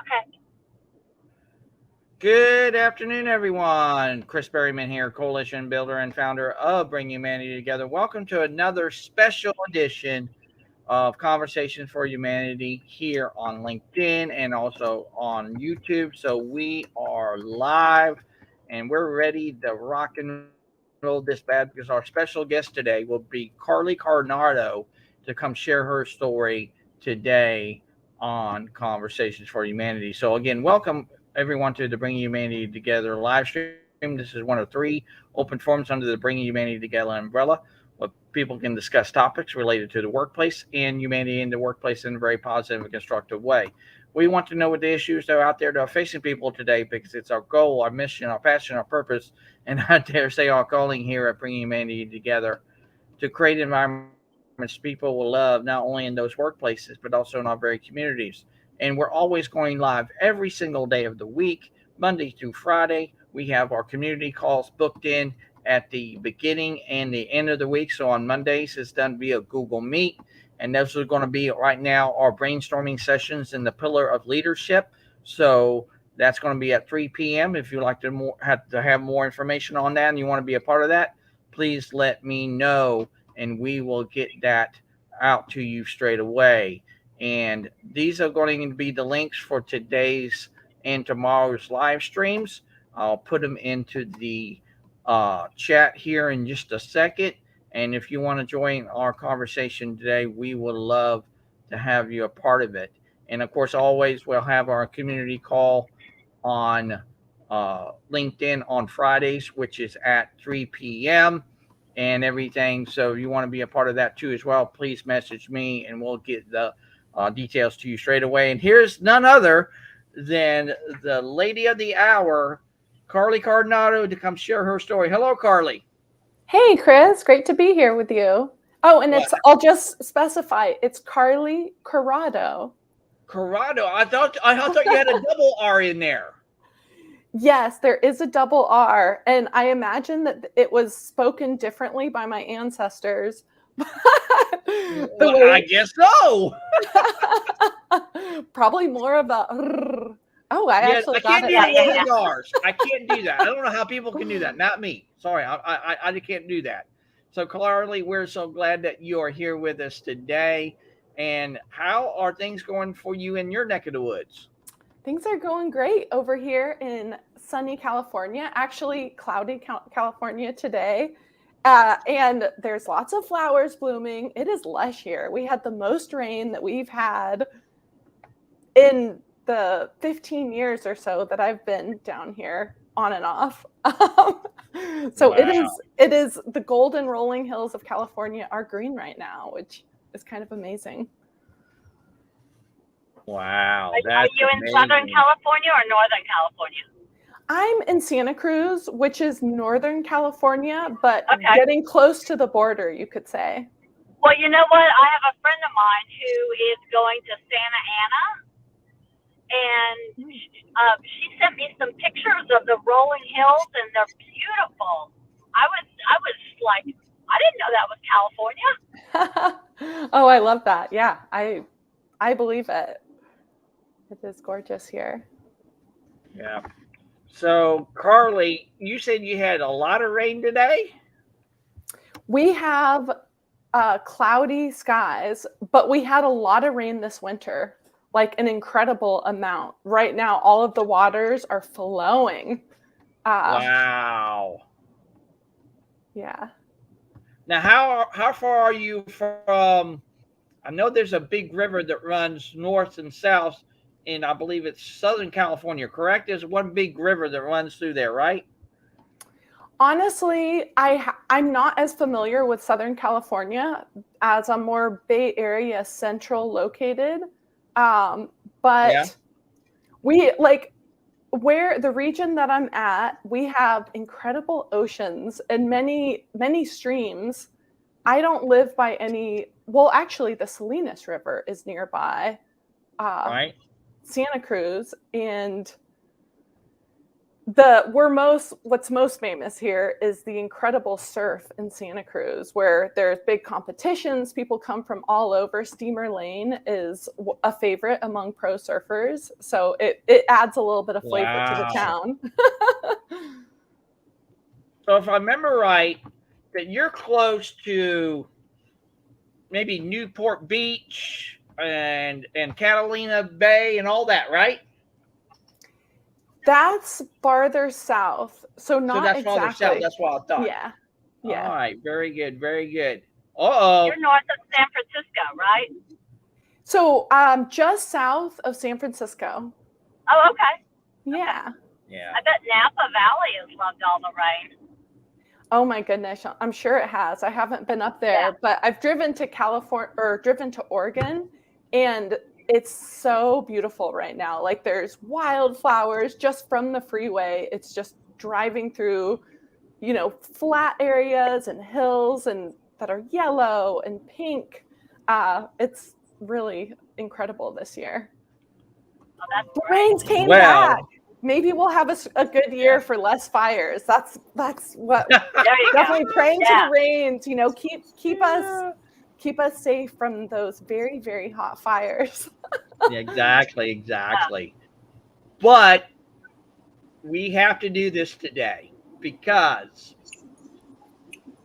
Okay. Good afternoon, everyone. Chris Berryman here, coalition builder and founder of Bring Humanity Together. Welcome to another special edition of Conversations for Humanity here on LinkedIn and also on YouTube. So we are live and we're ready to rock and roll this bad because our special guest today will be Carly Cardinado to come share her story today on Conversations for Humanity. So again, welcome everyone to the Bringing Humanity Together live stream. This is one of three open forums under the Bringing Humanity Together umbrella where people can discuss topics related to the workplace and humanity in the workplace in a very positive and constructive way. We want to know what the issues that are out there that are facing people today because it's our goal, our mission, our passion, our purpose, and I dare say our calling here at Bringing Humanity Together to create environments people will love, not only in those workplaces, but also in our very communities. And we're always going live every single day of the week, Monday through Friday. We have our community calls booked in at the beginning and the end of the week. So on Mondays, it's done via Google Meet. And those are going to be right now our brainstorming sessions in the pillar of leadership. So that's going to be at 3 p.m. If you'd like to have more information on that and you want to be a part of that, please let me know and we will get that out to you straight away. And these are going to be the links for today's and tomorrow's live streams. I'll put them into the chat here in just a second. And if you want to join our conversation today, we would love to have you a part of it. And of course, always we'll have our community call on LinkedIn on Fridays, which is at 3 p.m. and everything. So if you want to be a part of that too as well, please message me and we'll get the details to you straight away. And here's none other than the lady of the hour, Carly Cardinado, to come share her story. Hello, Carly. Hey, Chris, great to be here with you. Oh, and What? I'll just specify, it's Carly Corrado. Corrado. I thought you had a double R in there. Yes, there is a double R, and I imagine that it was spoken differently by my ancestors. I guess so. Probably more of a. Oh, I actually got can't it. do long R's. I can't do that. I don't know how people can do that. Not me. Sorry, I can't do that. So, Carly, we're so glad that you are here with us today. And how are things going for you in your neck of the woods? Things are going great over here in sunny California, actually cloudy California today. And there's lots of flowers blooming. It is lush here. We had the most rain that we've had in the 15 years or so that I've been down here on and off. So Wow. it is the golden rolling hills of California are green right now, which is kind of amazing. Wow. Are you in Southern California or Northern California? I'm in Santa Cruz, which is Northern California, but getting close to the border, you could say. Well, you know what? I have a friend of mine who is going to Santa Ana, and she sent me some pictures of the rolling hills, and they're beautiful. I was like, I didn't know that was California. Oh, I love that. Yeah, I believe it. It is gorgeous here. Yeah. So, Carly, you said you had a lot of rain today? We have cloudy skies, but we had a lot of rain this winter, like an incredible amount. Right now, all of the waters are flowing. Wow. Yeah. Now, how far are you from, I know there's a big river that runs north and south, and I believe it's Southern California, correct? There's one big river that runs through there, right? Honestly, I'm not as familiar with Southern California as I'm more Bay Area central located. But we like where the region that I'm at, we have incredible oceans and many, many streams. I don't live by any, well, actually the Salinas River is nearby. Right. Santa Cruz, and what's most famous here is the incredible surf in Santa Cruz, where there's big competitions. People come from all over. Steamer Lane is a favorite among pro surfers, so it adds a little bit of flavor to the town. So if I remember right, that you're close to maybe Newport Beach and Catalina Bay and all that, right? That's farther south, so not that's exactly. Farther south. That's what I thought. Yeah. All right. Very good. Very good. Uh-oh. You're north of San Francisco, right? So just south of San Francisco. Oh, okay. Yeah. Yeah. I bet Napa Valley has loved all the rain. Oh my goodness, I'm sure it has. I haven't been up there, but I've driven to Oregon, and it's so beautiful right now. Like there's wildflowers just from the freeway. It's just driving through, flat areas and hills and that are yellow and pink. It's really incredible this year. Oh, that's the great. rains came back. Maybe we'll have a good year for less fires. That's what definitely praying to the rains. Keep us safe from those very, very hot fires. Exactly. But we have to do this today because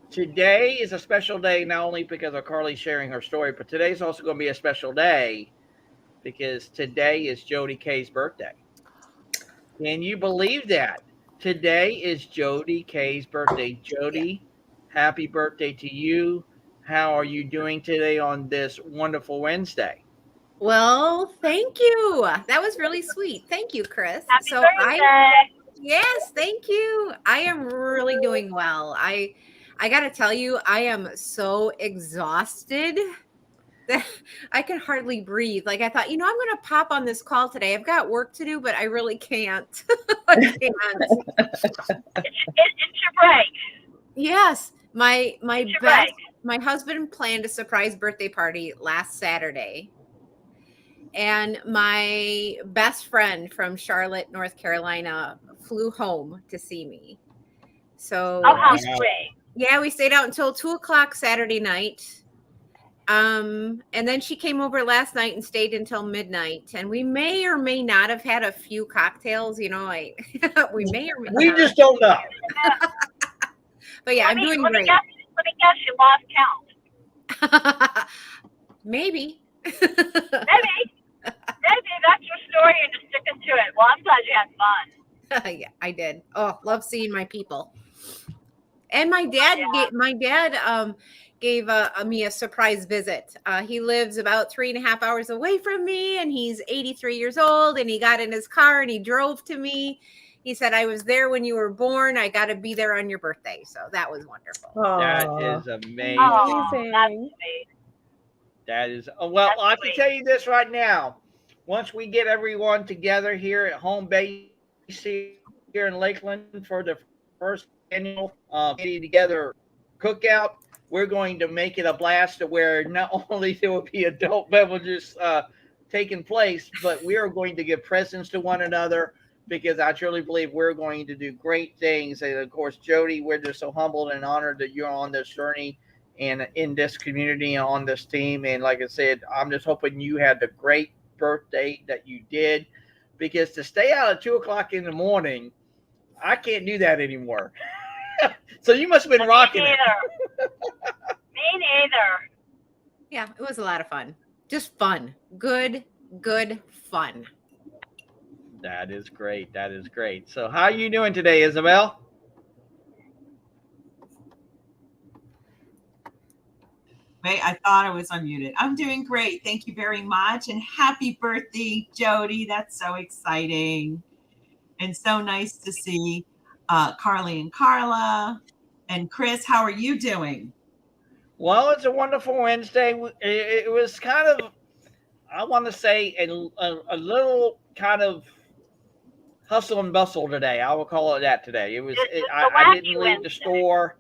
today is a special day, not only because of Carly sharing her story, but today's also going to be a special day because today is Jody K's birthday. Can you believe that? Today is Jody K's birthday. Jody, happy birthday to you. How are you doing today on this wonderful Wednesday? Well, thank you. That was really sweet. Thank you, Chris. Happy birthday. Yes, thank you. I am really doing well. I got to tell you, I am so exhausted that I can hardly breathe. Like I thought, I'm going to pop on this call today. I've got work to do, but I really can't. I can't. It's your break. Yes. My husband planned a surprise birthday party last Saturday. And my best friend from Charlotte, North Carolina, flew home to see me. So how sweet. Yeah, we stayed out until 2:00 Saturday night. And then she came over last night and stayed until midnight. And we may or may not have had a few cocktails. we may or may we not. Just don't know. But yeah, I'm doing great. Let me guess, you lost count. Maybe. Maybe that's your story. You're just sticking to it. Well, I'm glad you had fun. Yeah, I did. Oh, love seeing my people. And my dad gave me a surprise visit. He lives about 3.5 hours away from me, and he's 83 years old. And he got in his car and he drove to me. He said, "I was there when you were born. I got to be there on your birthday." So that was wonderful. That is amazing. Amazing. That is well. I can tell you this right now. Once we get everyone together here at home base here in Lakeland for the first annual getting together cookout, we're going to make it a blast to where not only there will be adult beverages taking place, but we are going to give presents to one another because I truly believe we're going to do great things. And of course, Jody, we're just so humbled and honored that you're on this journey and in this community and on this team. And like I said, I'm just hoping you had the great birthday that you did, because to stay out at 2:00 in the morning, I can't do that anymore. So you must have been rocking it. Me neither. Yeah, it was a lot of fun. Just fun. Good fun. That is great. That is great. So how are you doing today, Isabel? Wait, I thought I was unmuted. I'm doing great. Thank you very much. And happy birthday, Jody. That's so exciting. And so nice to see Carly and Carla. And Chris, how are you doing? Well, it's a wonderful Wednesday. It was kind of, I want to say, a little kind of hustle and bustle today. I will call it that today. It was. I didn't leave the store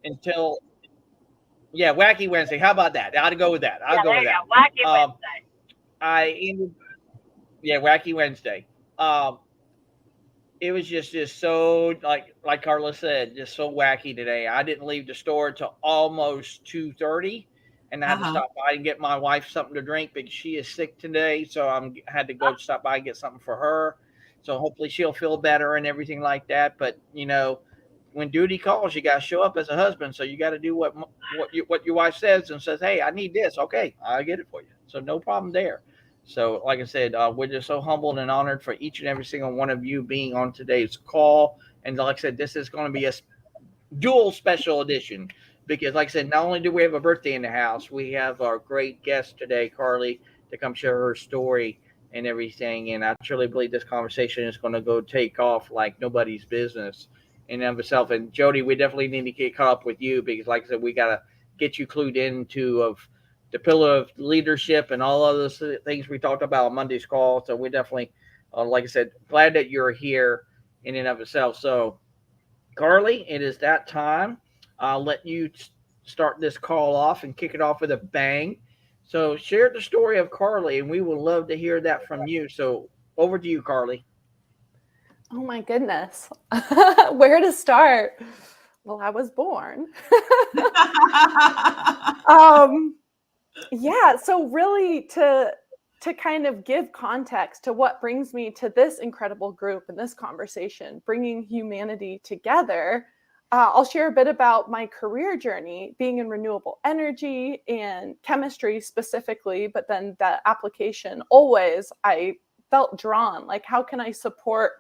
until. Yeah, Wacky Wednesday. How about that? I'll go with that. I'll go with that. Wacky Wednesday. Wacky Wednesday. it was just so like Carla said, just so wacky today. I didn't leave the store until almost 2:30, and I had to Uh-huh. stop by and get my wife something to drink because she is sick today. So I'm had to go stop by and get something for her. So hopefully she'll feel better and everything like that. But when duty calls, you got to show up as a husband. So you got to do what your wife says and says, "Hey, I need this." Okay, I'll get it for you. So no problem there. So, like I said, we're just so humbled and honored for each and every single one of you being on today's call. And like I said, this is going to be a dual special edition because, like I said, not only do we have a birthday in the house, we have our great guest today, Carly, to come share her story and everything. And I truly believe this conversation is going to go take off like nobody's business in and of itself. And Jody, we definitely need to get caught up with you because, like I said, we got to get you clued into of the pillar of leadership and all of those things we talked about on Monday's call. So we definitely, like I said, glad that you're here in and of itself. So Carly, it is that time. I'll let you start this call off and kick it off with a bang. So share the story of Carly, and we would love to hear that from you. So over to you, Carly. Oh my goodness. Where to start? Well, I was born. Yeah, so really to kind of give context to what brings me to this incredible group and this conversation, bringing humanity together, I'll share a bit about my career journey being in renewable energy and chemistry specifically, but then that application always I felt drawn, like how can I support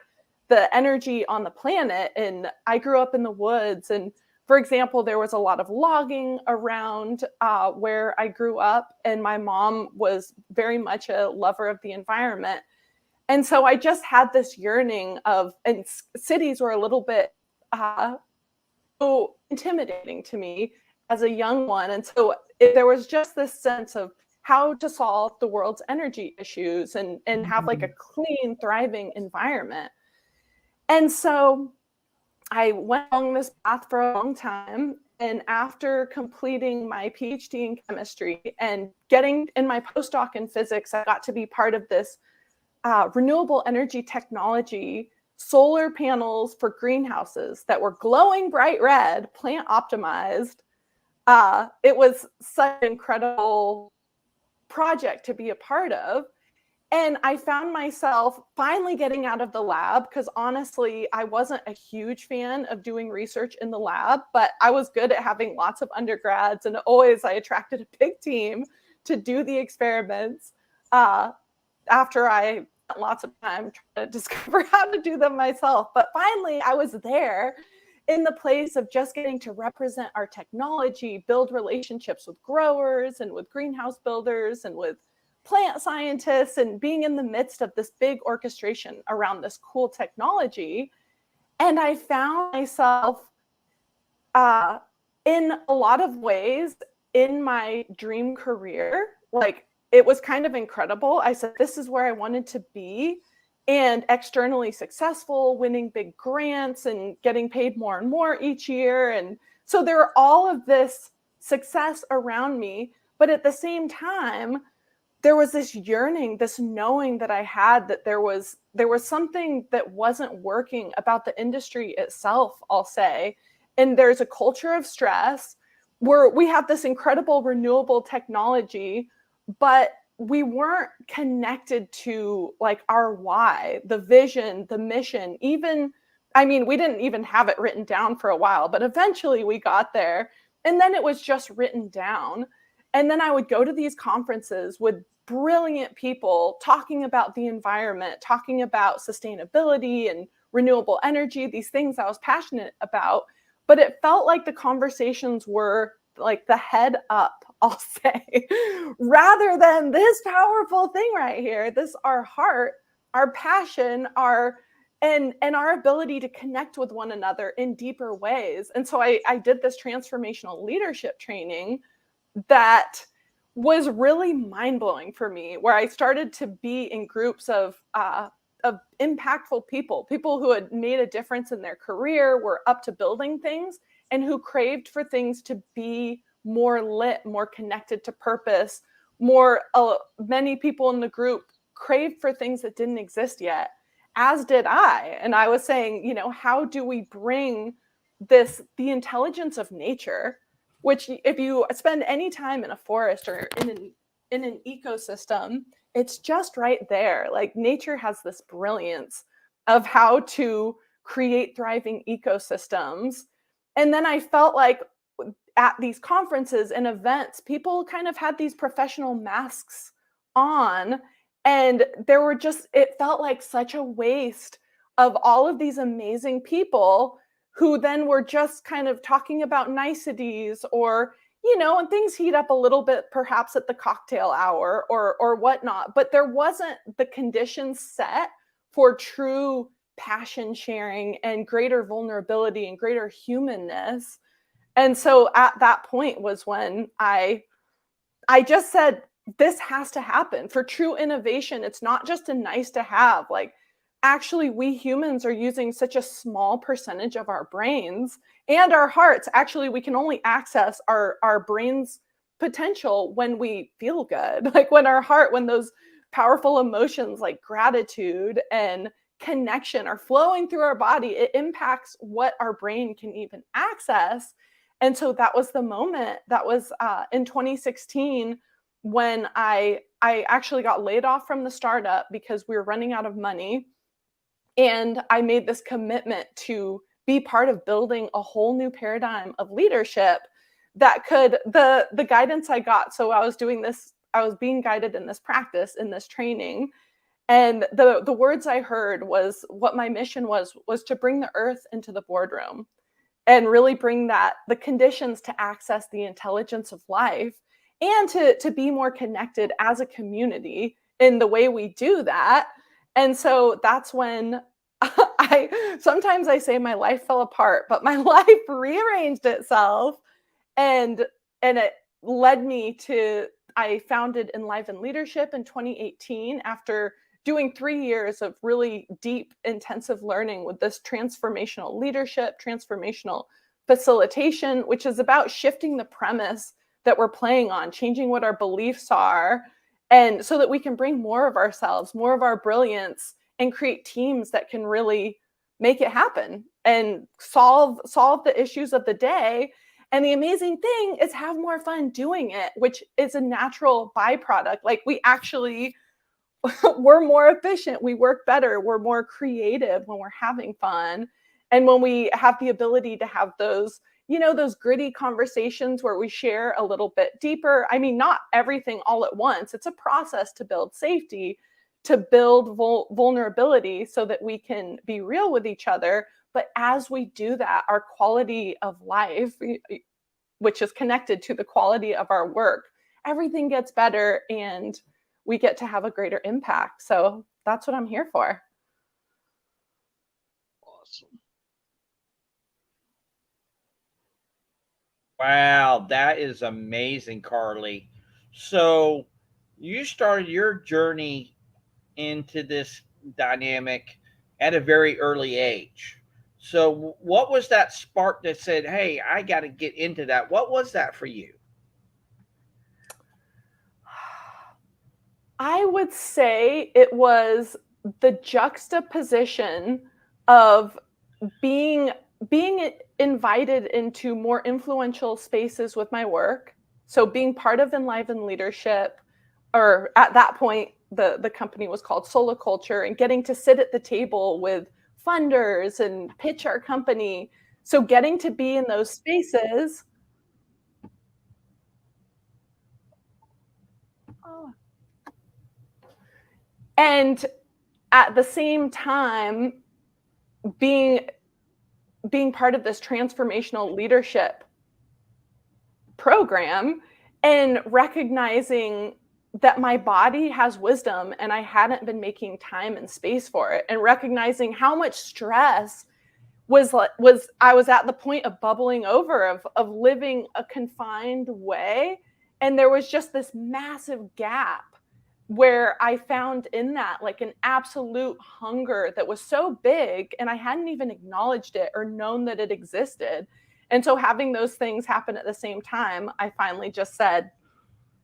the energy on the planet? And I grew up in the woods, and for example, there was a lot of logging around where I grew up, and my mom was very much a lover of the environment. And so I just had this yearning of, and cities were a little bit so intimidating to me as a young one. And so there was just this sense of how to solve the world's energy issues and have like a clean, thriving environment. And so I went along this path for a long time. And after completing my PhD in chemistry and getting in my postdoc in physics, I got to be part of this renewable energy technology, solar panels for greenhouses that were glowing bright red, plant optimized. It was such an incredible project to be a part of. And I found myself finally getting out of the lab because honestly, I wasn't a huge fan of doing research in the lab, but I was good at having lots of undergrads. And always I attracted a big team to do the experiments after I spent lots of time trying to discover how to do them myself. But finally, I was there in the place of just getting to represent our technology, build relationships with growers and with greenhouse builders and with plant scientists, and being in the midst of this big orchestration around this cool technology. And I found myself in a lot of ways in my dream career. Like, it was kind of incredible. I said, this is where I wanted to be, and externally successful, winning big grants and getting paid more and more each year. And so there were all of this success around me, but at the same time, there was this yearning, this knowing that I had that there was something that wasn't working about the industry itself, I'll say. And there's a culture of stress where we have this incredible renewable technology, but we weren't connected to like our why, the vision, the mission. Even, I mean, we didn't even have it written down for a while, but eventually we got there. And then it was just written down. And then I would go to these conferences with brilliant people talking about the environment, talking about sustainability and renewable energy, these things I was passionate about. But it felt like the conversations were like the head up, I'll say, rather than this powerful thing right here, this our heart, our passion, and our ability to connect with one another in deeper ways. And so I did this transformational leadership training that was really mind-blowing for me, where I started to be in groups of impactful people who had made a difference in their career, were up to building things, and who craved for things to be more lit, more connected to purpose. Many people in the group craved for things that didn't exist yet. as did I. And I was saying, you know, how do we bring the intelligence of nature, which if you spend any time in a forest or in an ecosystem, it's just right there. Like nature has this brilliance of how to create thriving ecosystems. And then I felt like at these conferences and events, people kind of had these professional masks on, and it felt like such a waste of all of these amazing people who then were just kind of talking about niceties, or, you know, and things heat up a little bit perhaps at the cocktail hour or whatnot, but there wasn't the conditions set for true passion sharing and greater vulnerability and greater humanness. And so at that point was when I just said, this has to happen for true innovation. It's not just a nice to have. Like, actually, we humans are using such a small percentage of our brains and our hearts. Actually, we can only access our brains' potential when we feel good. Like when those powerful emotions like gratitude and connection are flowing through our body, it impacts what our brain can even access. And so that was the moment. That was in 2016 when I actually got laid off from the startup because we were running out of money. And I made this commitment to be part of building a whole new paradigm of leadership that could, the guidance I got. So I was being guided in this practice, in this training. And the words I heard was, what my mission was to bring the earth into the boardroom and really bring the conditions to access the intelligence of life, and to be more connected as a community in the way we do that. And so that's when sometimes I say my life fell apart, but my life rearranged itself, and it led me to, I founded Enliven Leadership in 2018 after doing 3 years of really deep, intensive learning with this transformational leadership, transformational facilitation, which is about shifting the premise that we're playing on, changing what our beliefs are, and so that we can bring more of ourselves, more of our brilliance, and create teams that can really make it happen and solve the issues of the day. And the amazing thing is have more fun doing it, which is a natural byproduct. Like we're more efficient, we work better, we're more creative when we're having fun. And when we have the ability to have those, you know, those gritty conversations where we share a little bit deeper. I mean, not everything all at once. It's a process to build safety, to build vulnerability so that we can be real with each other. But as we do that, our quality of life, which is connected to the quality of our work, everything gets better and we get to have a greater impact. So that's what I'm here for. Awesome. Wow, that is amazing, Carly. So you started your journey into this dynamic at a very early age. So what was that spark that said, hey, I got to get into that? What was that for you? I would say it was the juxtaposition of being invited into more influential spaces with my work. So being part of Enliven Leadership, or at that point, the company was called Solo Culture, and getting to sit at the table with funders and pitch our company. So getting to be in those spaces. And at the same time, being part of this transformational leadership program and recognizing that my body has wisdom and I hadn't been making time and space for it, and recognizing how much stress I was at the point of bubbling over, of living a confined way. And there was just this massive gap where I found in that like an absolute hunger that was so big, and I hadn't even acknowledged it or known that it existed. And so having those things happen at the same time, I finally just said,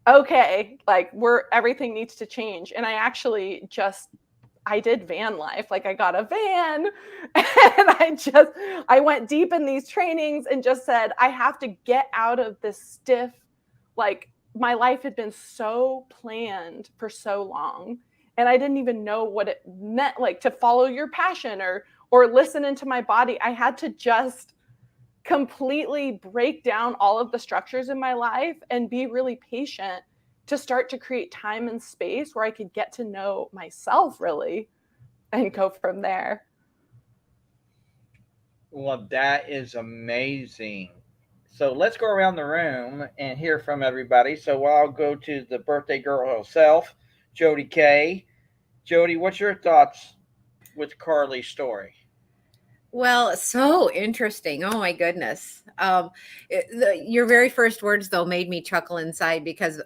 okay, like everything needs to change. And I actually I did van life. Like I got a van and I went deep in these trainings and just said, I have to get out of this stiff, like my life had been so planned for so long. And I didn't even know what it meant, like to follow your passion or listen into my body. I had to just completely break down all of the structures in my life and be really patient to start to create time and space where I could get to know myself really and go from there. Well, that is amazing. So let's go around the room and hear from everybody. So I'll go to the birthday girl herself, Jody K. Jody, what's your thoughts with Carly's story? Well, so interesting. Oh my goodness. Your very first words though made me chuckle inside because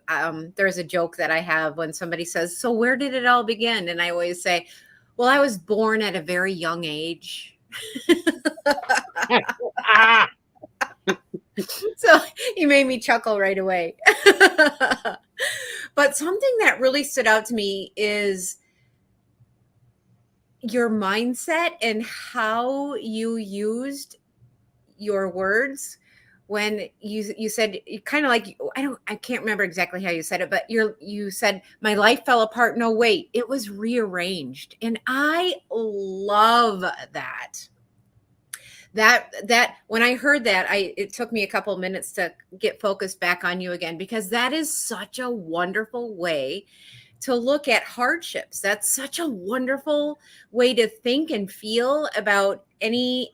there's a joke that I have when somebody says, "So where did it all begin?" And I always say, "Well, I was born at a very young age." So you made me chuckle right away. But something that really stood out to me is your mindset and how you used your words when you said kind of like I can't remember exactly how you said it, but you said my life fell apart. No, wait, it was rearranged. And I love that. That when I heard that, it took me a couple of minutes to get focused back on you again, because that is such a wonderful way to look at hardships. That's such a wonderful way to think and feel about any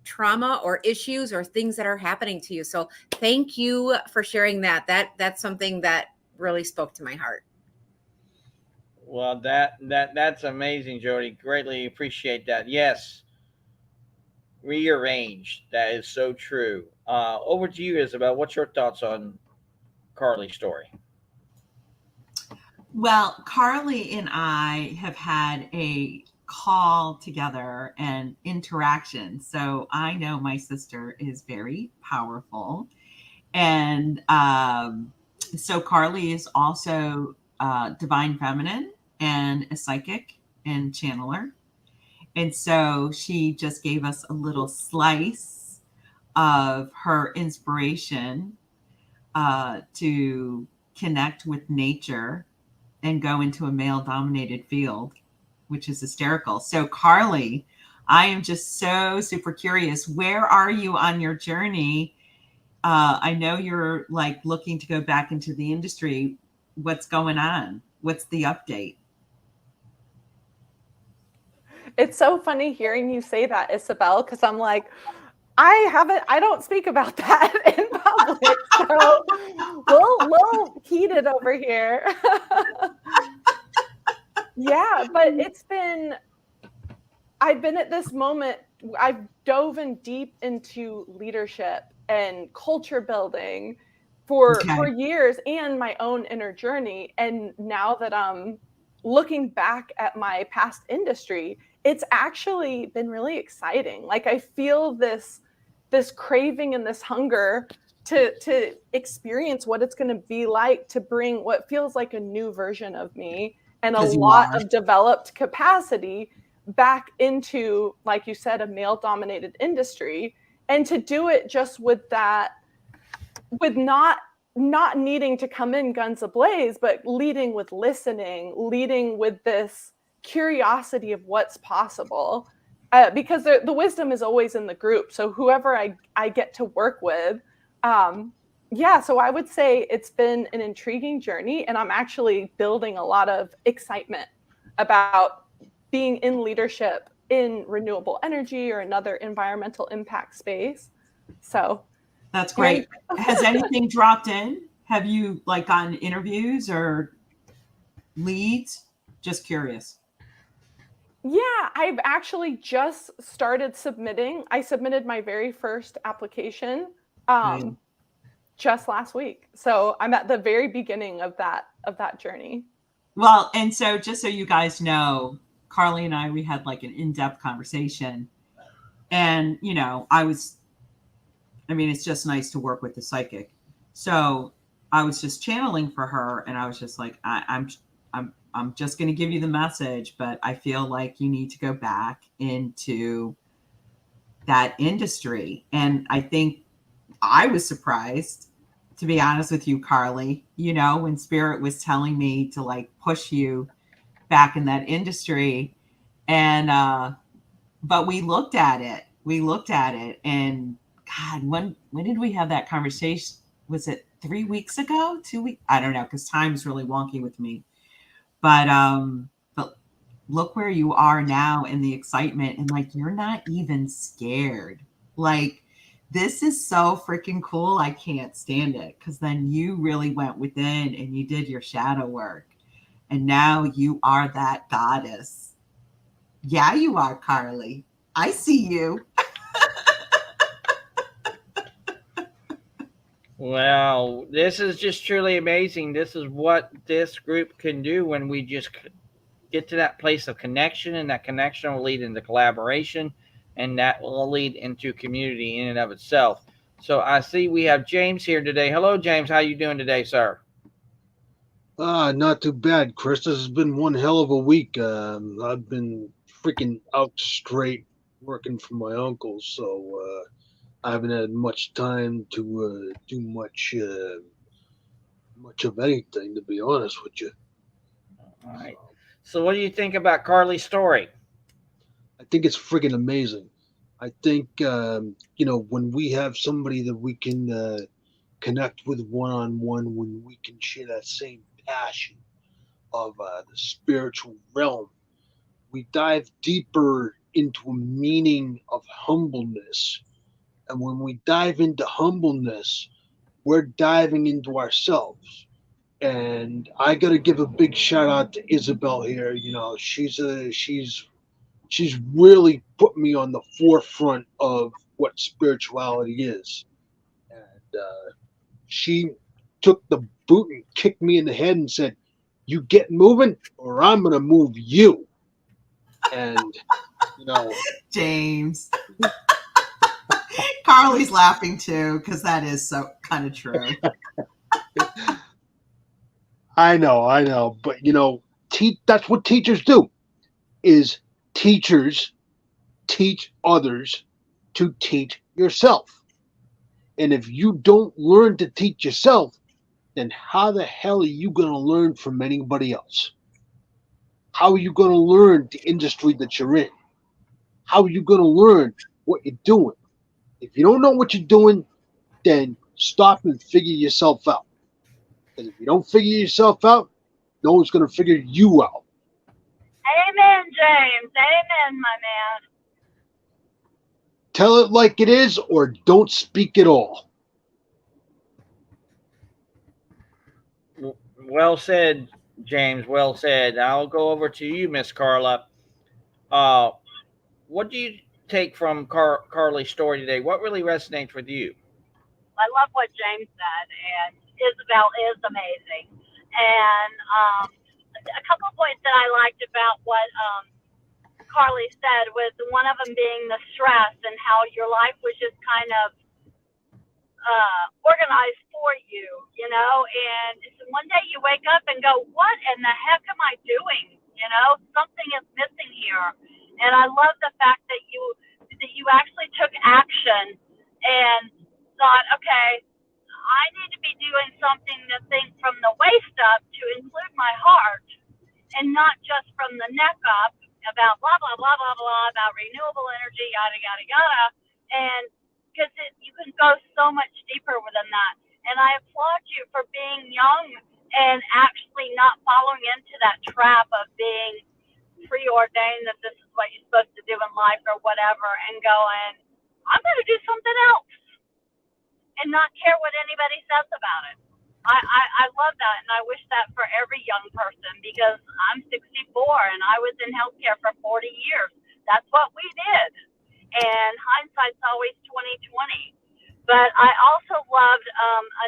trauma or issues or things that are happening to you. So thank you for sharing that. That's something that really spoke to my heart. Well, that's amazing, Jody. Greatly appreciate that. Yes, rearranged. That is so true. Over to you, Isabel. What's your thoughts on Carly's story? Well, Carly and I have had a call together and interaction. So I know my sister is very powerful. And so Carly is also divine feminine and a psychic and channeler. And so she just gave us a little slice of her inspiration to connect with nature and go into a male dominated field, which is hysterical. So Carly, I am just so super curious. Where are you on your journey? I know you're like looking to go back into the industry. What's going on? What's the update? It's so funny hearing you say that, Isabel, because I'm like, I don't speak about that in public. So we'll heat it over here. Yeah, but I've been at this moment, I've dove in deep into leadership and culture building for years and my own inner journey. And now that I'm looking back at my past industry, it's actually been really exciting. Like I feel this craving and this hunger to experience what it's going to be like to bring what feels like a new version of me and a lot of developed capacity back into, like you said, a male dominated industry, and to do it just with not needing to come in guns ablaze, but leading with listening, leading with this curiosity of what's possible. Because the wisdom is always in the group. So whoever I get to work with, so I would say it's been an intriguing journey, and I'm actually building a lot of excitement about being in leadership in renewable energy or another environmental impact space. So that's great. Has anything dropped in? Have you like gotten interviews or leads? Just curious. Yeah, I've actually just started submitting. I submitted my very first application just last week. So I'm at the very beginning of that journey. Well, and so just so you guys know, Carly and I, we had like an in-depth conversation. And, you know, it's just nice to work with the psychic. So I was just channeling for her, and I was just like, I'm I'm just going to give you the message, but I feel like you need to go back into that industry. And I think I was surprised, to be honest with you, Carly, you know, when Spirit was telling me to like push you back in that industry. And, but we looked at it. We looked at it. And God, when did we have that conversation? Was it 3 weeks ago? 2 weeks? I don't know, because time's really wonky with me. But look where you are now in the excitement, and like you're not even scared. Like this is so freaking cool. I can't stand it, because then you really went within and you did your shadow work, and now you are that goddess. Yeah, you are, Carly. I see you. Well, this is just truly amazing. This is what this group can do when we just get to that place of connection, and that connection will lead into collaboration, and that will lead into community in and of itself. So I see we have James here today. Hello, James. How you doing today, sir? Not too bad, Chris. This has been one hell of a week. I've been freaking out straight working for my uncle, so I haven't had much time to do much of anything, to be honest with you. All right. So what do you think about Carly's story? I think it's freaking amazing. I think you know, when we have somebody that we can connect with one on one, when we can share that same passion of the spiritual realm, we dive deeper into a meaning of humbleness. And when we dive into humbleness, we're diving into ourselves. And I got to give a big shout out to Isabel here. You know, she's really put me on the forefront of what spirituality is. And she took the boot and kicked me in the head and said, "You get moving, or I'm gonna move you." And you know, James. Carly's laughing too, because that is so kind of true. I know, but you know, that's what teachers do. Is teachers teach others to teach yourself. And if you don't learn to teach yourself, then how the hell are you going to learn from anybody else? How are you going to learn the industry that you're in? How are you going to learn what you're doing? If you don't know what you're doing, then stop and figure yourself out. Because if you don't figure yourself out, no one's going to figure you out. Amen, James. Amen, my man. Tell it like it is, or don't speak at all. Well said, James. Well said. I'll go over to you, Miss Carla. What do you take from Carly's story today? What really resonates with you? I love what James said, and Isabel is amazing. And a couple of points that I liked about what Carly said was one of them being the stress and how your life was just kind of organized for you, you know. And one day you wake up and go, "What in the heck am I doing?" You know, something is missing here. And I love the fact that you actually took action and thought, "Okay, I need to be doing something to think from the waist up to include my heart, and not just from the neck up about blah blah blah blah blah about renewable energy, yada yada yada." And because you can go so much deeper within that. And I applaud you for being young and actually not falling into that trap of being preordained that this is what you're supposed to do in life or whatever, and going, "I'm going to do something else," and not care what anybody says about it. I love that, and I wish that for every young person, because I'm 64 and I was in healthcare for 40 years. That's what we did. And hindsight's always 2020. But I also loved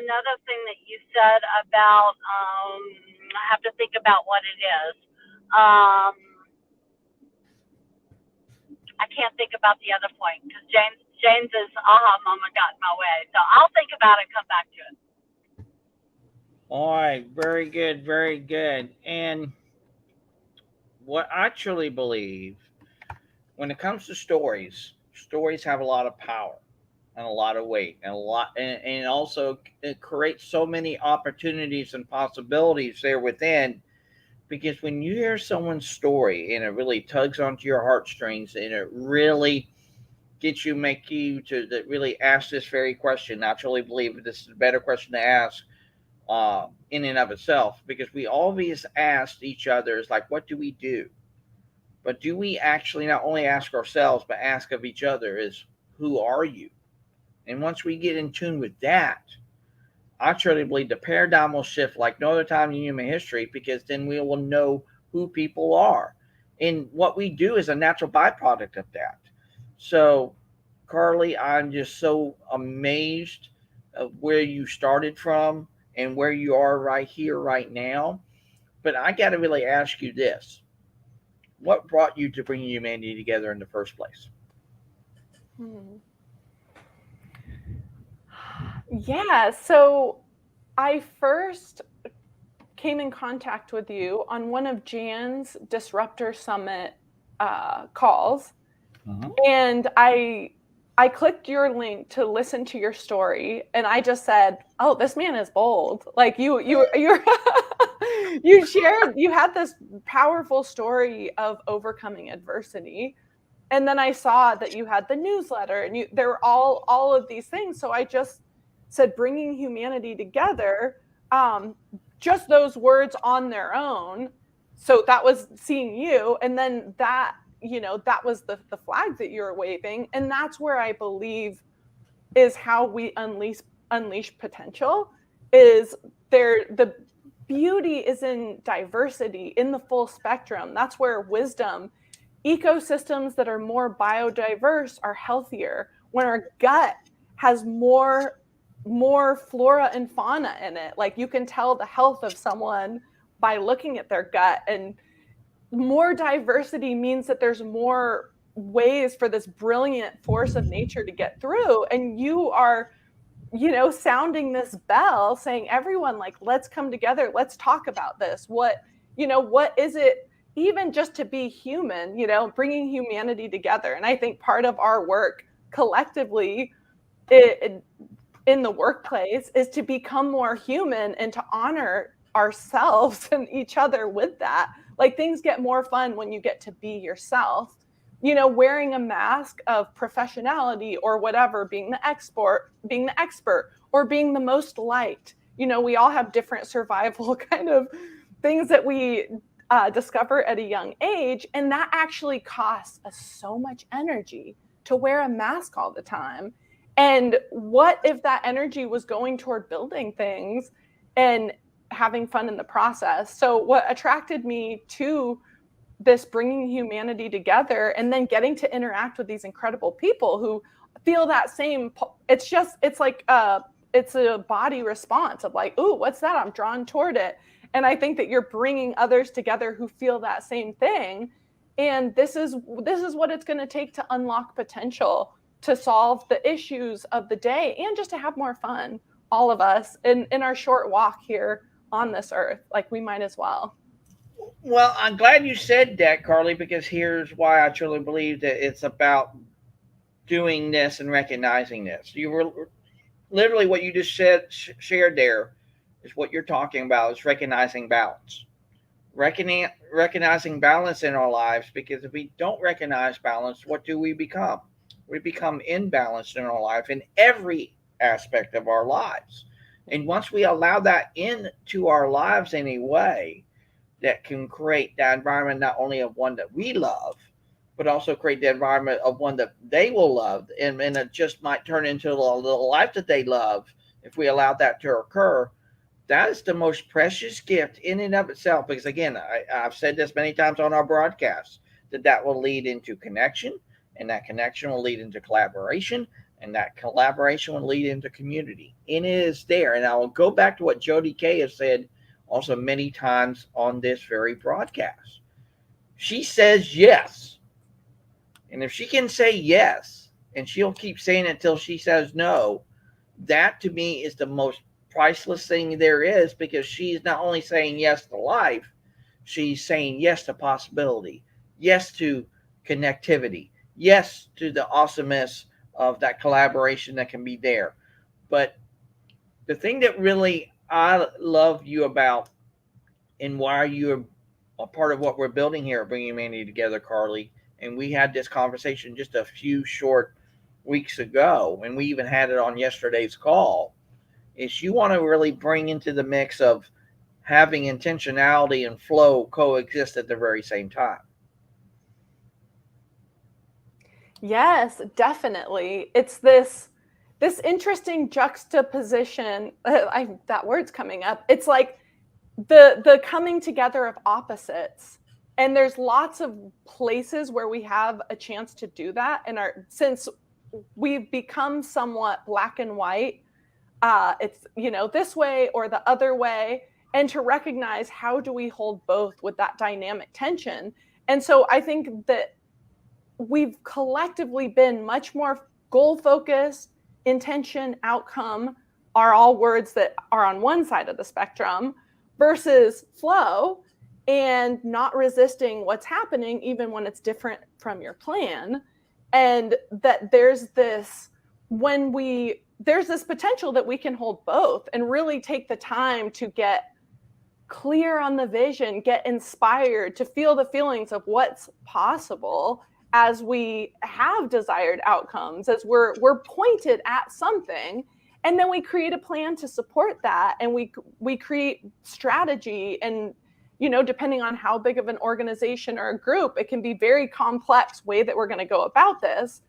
another thing that you said about, I have to think about what it is. I can't think about the other point because James's aha moment got in my way. So I'll think about it and come back to it. All right, very good, very good. And what I truly believe when it comes to stories, stories have a lot of power and a lot of weight and also it creates so many opportunities and possibilities there within, because when you hear someone's story and it really tugs onto your heartstrings and it really gets you, make you to really ask this very question. I truly believe this is a better question to ask in and of itself, because we always ask each other is like, what do we do? But do we actually not only ask ourselves, but ask of each other is, who are you? And once we get in tune with that, I truly believe the paradigm will shift like no other time in human history, because then we will know who people are. And what we do is a natural byproduct of that. So, Carly, I'm just so amazed of where you started from and where you are right here, right now. But I got to really ask you this. What brought you to bringing humanity together in the first place? Yeah, so I first came in contact with you on one of Jan's Disruptor Summit calls, and I clicked your link to listen to your story, and I just said, "Oh, this man is bold." Like you shared, you had this powerful story of overcoming adversity. And then I saw that you had the newsletter and there were all of these things. So I just said, bringing humanity together, just those words on their own. So that was seeing you. And then that, that was the flag that you were waving. And that's where I believe is how we unleash potential. Is there, the beauty is in diversity, in the full spectrum. That's where wisdom, ecosystems that are more biodiverse are healthier. When our gut has more flora and fauna in it, like you can tell the health of someone by looking at their gut. And more diversity means that there's more ways for this brilliant force of nature to get through. And you are, sounding this bell saying, everyone, like, let's come together, let's talk about this. What is it, even just to be human, bringing humanity together. And I think part of our work collectively in the workplace is to become more human and to honor ourselves and each other with that. Like, things get more fun when you get to be yourself, wearing a mask of professionality or whatever, being the expert, or being the most liked. We all have different survival kind of things that we discover at a young age, and that actually costs us so much energy to wear a mask all the time. And what if that energy was going toward building things and having fun in the process? So what attracted me to this bringing humanity together and then getting to interact with these incredible people who feel that same, it's like it's a body response of like, ooh, what's that? I'm drawn toward it. And I think that you're bringing others together who feel that same thing. And this is what it's going to take to unlock potential, to solve the issues of the day, and just to have more fun, all of us, in our short walk here on this earth. Like, we might as well. Well, I'm glad you said that, Carly, because here's why I truly believe that it's about doing this and recognizing this. You were literally what you just shared there is what you're talking about, is recognizing balance. Recognizing balance in our lives, because if we don't recognize balance, what do we become? We become imbalanced in our life in every aspect of our lives. And once we allow that into our lives in a way that can create that environment not only of one that we love, but also create the environment of one that they will love, and it just might turn into a little life that they love if we allow that to occur. That is the most precious gift in and of itself, because again, I've said this many times on our broadcasts, that will lead into connection, and that connection will lead into collaboration, and that collaboration will lead into community. And it is there. And I will go back to what Jody Kay has said also many times on this very broadcast. She says yes. And if she can say yes, and she'll keep saying it until she says no, that to me is the most priceless thing there is, because she's not only saying yes to life, she's saying yes to possibility, yes to connectivity, yes to the awesomeness of that collaboration that can be there. But the thing that really I love you about, and why you're a part of what we're building here at Bringing Humanity Together, Carly, and we had this conversation just a few short weeks ago, and we even had it on yesterday's call, is you want to really bring into the mix of having intentionality and flow coexist at the very same time. Yes, definitely. It's this interesting juxtaposition. That word's coming up. It's like the coming together of opposites. And there's lots of places where we have a chance to do that. And since we've become somewhat black and white, it's, this way or the other way, and to recognize how do we hold both with that dynamic tension. And so I think that we've collectively been much more goal focused. Intention, outcome are all words that are on one side of the spectrum, versus flow and not resisting what's happening, even when it's different from your plan. And that there's this potential that we can hold both and really take the time to get clear on the vision, get inspired, to feel the feelings of what's possible as we have desired outcomes, as we're pointed at something. And then we create a plan to support that, and we create strategy. And depending on how big of an organization or a group, it can be very complex way that we're going to go about this.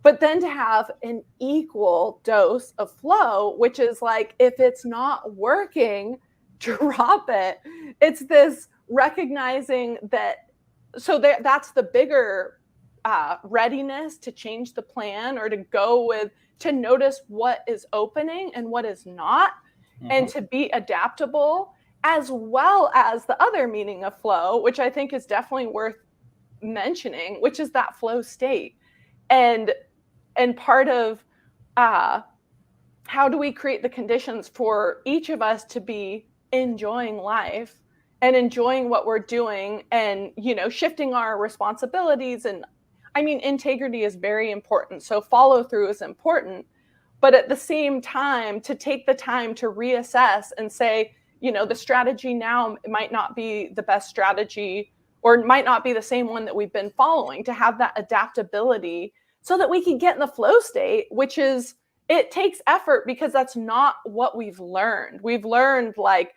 But then to have an equal dose of flow, which is like, if it's not working, drop it. It's this recognizing that. So that's the bigger readiness to change the plan, or to notice what is opening and what is not, and to be adaptable, as well as the other meaning of flow, which I think is definitely worth mentioning, which is that flow state. And part of how do we create the conditions for each of us to be enjoying life and enjoying what we're doing, and shifting our responsibilities. And I mean, integrity is very important, so follow through is important, but at the same time, to take the time to reassess and say, the strategy now might not be the best strategy, or it might not be the same one that we've been following, to have that adaptability so that we can get in the flow state, which is, it takes effort, because that's not what we've learned. We've learned, like,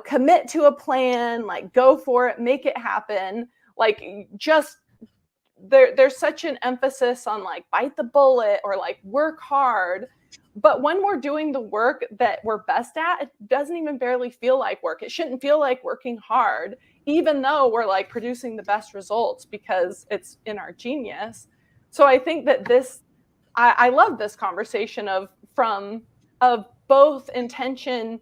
commit to a plan, like go for it, make it happen. Like, just there's such an emphasis on like bite the bullet or like work hard. But when we're doing the work that we're best at, it doesn't even barely feel like work. It shouldn't feel like working hard, even though we're like producing the best results, because it's in our genius. So I think that I love this conversation of both intention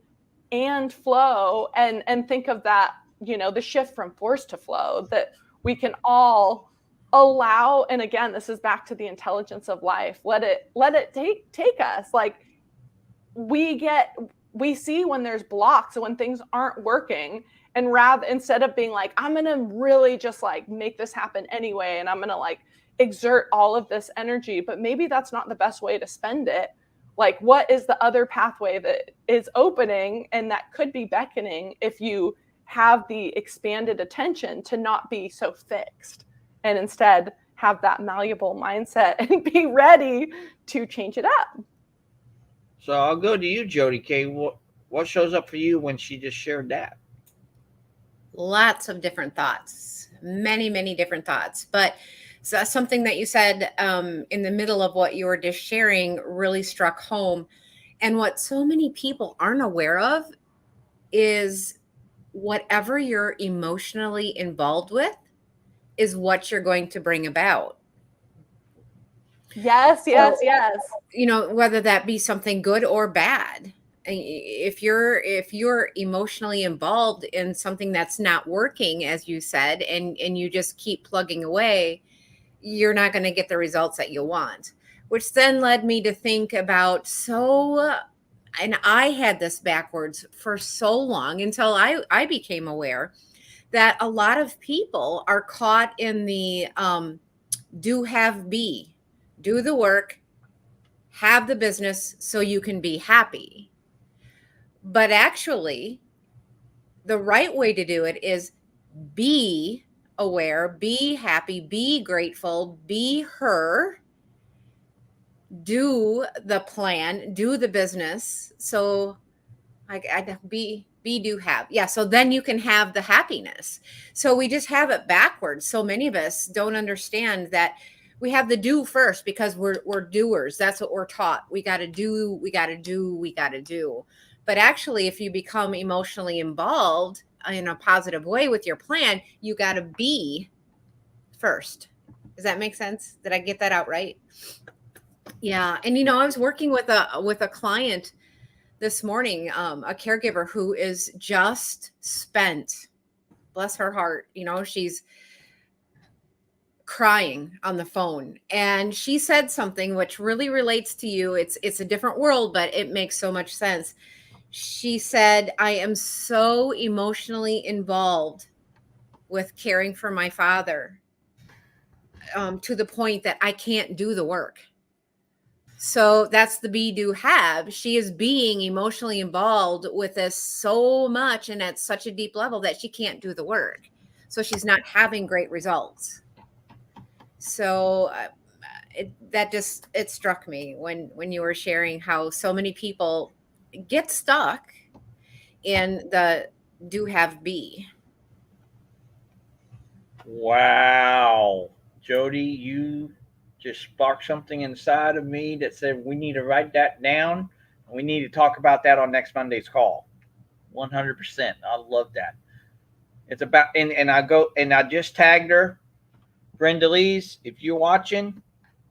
and flow, and think of that, the shift from force to flow, that we can all allow. And again, this is back to the intelligence of life. Let it take us. Like, we see when there's blocks and when things aren't working, and instead of being like, I'm going to really just like make this happen anyway, and I'm going to like exert all of this energy, but maybe that's not the best way to spend it. Like, what is the other pathway that is opening and that could be beckoning, if you have the expanded attention to not be so fixed, and instead have that malleable mindset and be ready to change it up. So I'll go to you, Jody K. What shows up for you when she just shared that? Lots of different thoughts, many different thoughts. But something that you said in the middle of what you were just sharing really struck home. And what so many people aren't aware of is, whatever you're emotionally involved with is what you're going to bring about. Yes. Whether that be something good or bad. If you're emotionally involved in something that's not working, as you said, and you just keep plugging away, you're not going to get the results that you want. Which then led me to think about, and I had this backwards for so long, until I became aware that a lot of people are caught in the do, have, be. Do the work, have the business so you can be happy. But actually, the right way to do it is be aware, be happy, be grateful, be her, do the plan, do the business. So I be, do, have. Yeah. So then you can have the happiness. So we just have it backwards. So many of us don't understand that we have the do first because we're doers. That's what we're taught. We got to do, we got to do, we got to do. But actually, if you become emotionally involved in a positive way with your plan, you got to be first. Does that make sense? Did I get that out right? Yeah. And I was working with a client this morning, a caregiver who is just spent, bless her heart. She's crying on the phone, and she said something which really relates to you. It's a different world, but it makes so much sense. She said, I am so emotionally involved with caring for my father, to the point that I can't do the work. So that's the be, do, have. She is being emotionally involved with this so much and at such a deep level that she can't do the work. So she's not having great results. So it struck me when you were sharing how so many people get stuck in the do, have, be. Wow. Jody, you just sparked something inside of me that said we need to write that down. We need to talk about that on next Monday's call. 100%. I love that. It's about, and I just tagged her, Brenda Lees. If you're watching,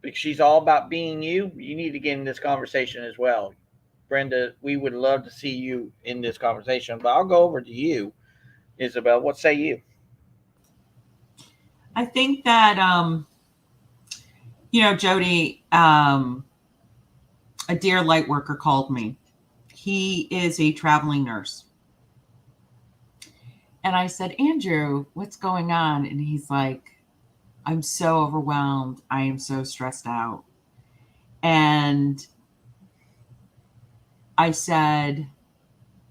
because she's all about being you, you need to get in this conversation as well. Brenda, we would love to see you in this conversation, but I'll go over to you, Isabel. What say you? I think that, Jody, a dear light worker called me. He is a traveling nurse. And I said, Andrew, what's going on? And he's like, I'm so overwhelmed. I am so stressed out. And I said,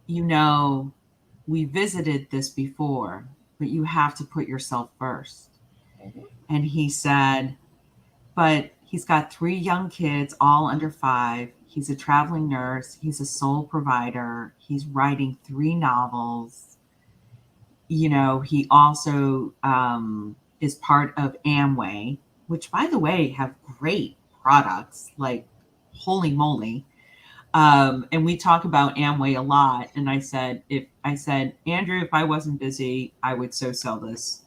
we visited this before, but you have to put yourself first. And he said, but he's got 3 young kids, all under 5. He's a traveling nurse. He's a sole provider. He's writing 3 novels. He also is part of Amway, which, by the way, have great products, like holy moly. And we talk about Amway a lot. And I said, Andrew, if I wasn't busy, I would so sell this.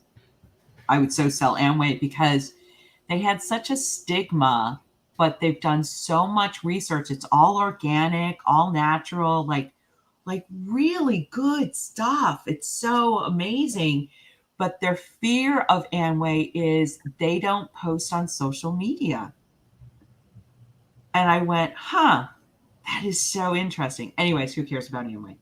I would so sell Amway, because they had such a stigma, but they've done so much research. It's all organic, all natural, like really good stuff. It's so amazing. But their fear of Amway is they don't post on social media. And I went, that is so interesting. Anyways, who cares about Amway?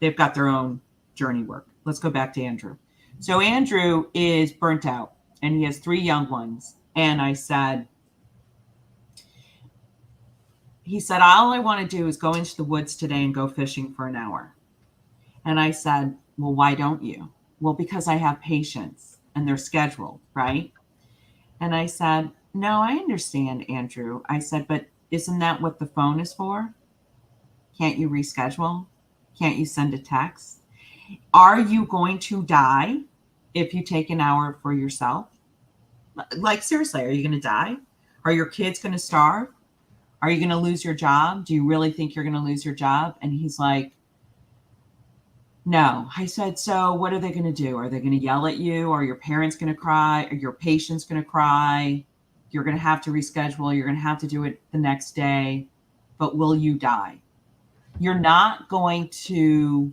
They've got their own journey work. Let's go back to Andrew. So Andrew is burnt out, and he has 3 young ones. And he said, all I want to do is go into the woods today and go fishing for an hour. And I said, well, why don't you? Well, because I have patients and they're scheduled, right? And I said, no, I understand, Andrew. I said, but isn't that what the phone is for? Can't you reschedule? Can't you send a text? Are you going to die if you take an hour for yourself? Like, seriously, are you going to die? Are your kids going to starve? Are you going to lose your job? Do you really think you're going to lose your job? And he's like, no. I said, so what are they going to do? Are they going to yell at you? Are your parents going to cry? Are your patients going to cry? You're going to have to reschedule. You're going to have to do it the next day. But will you die? You're not going to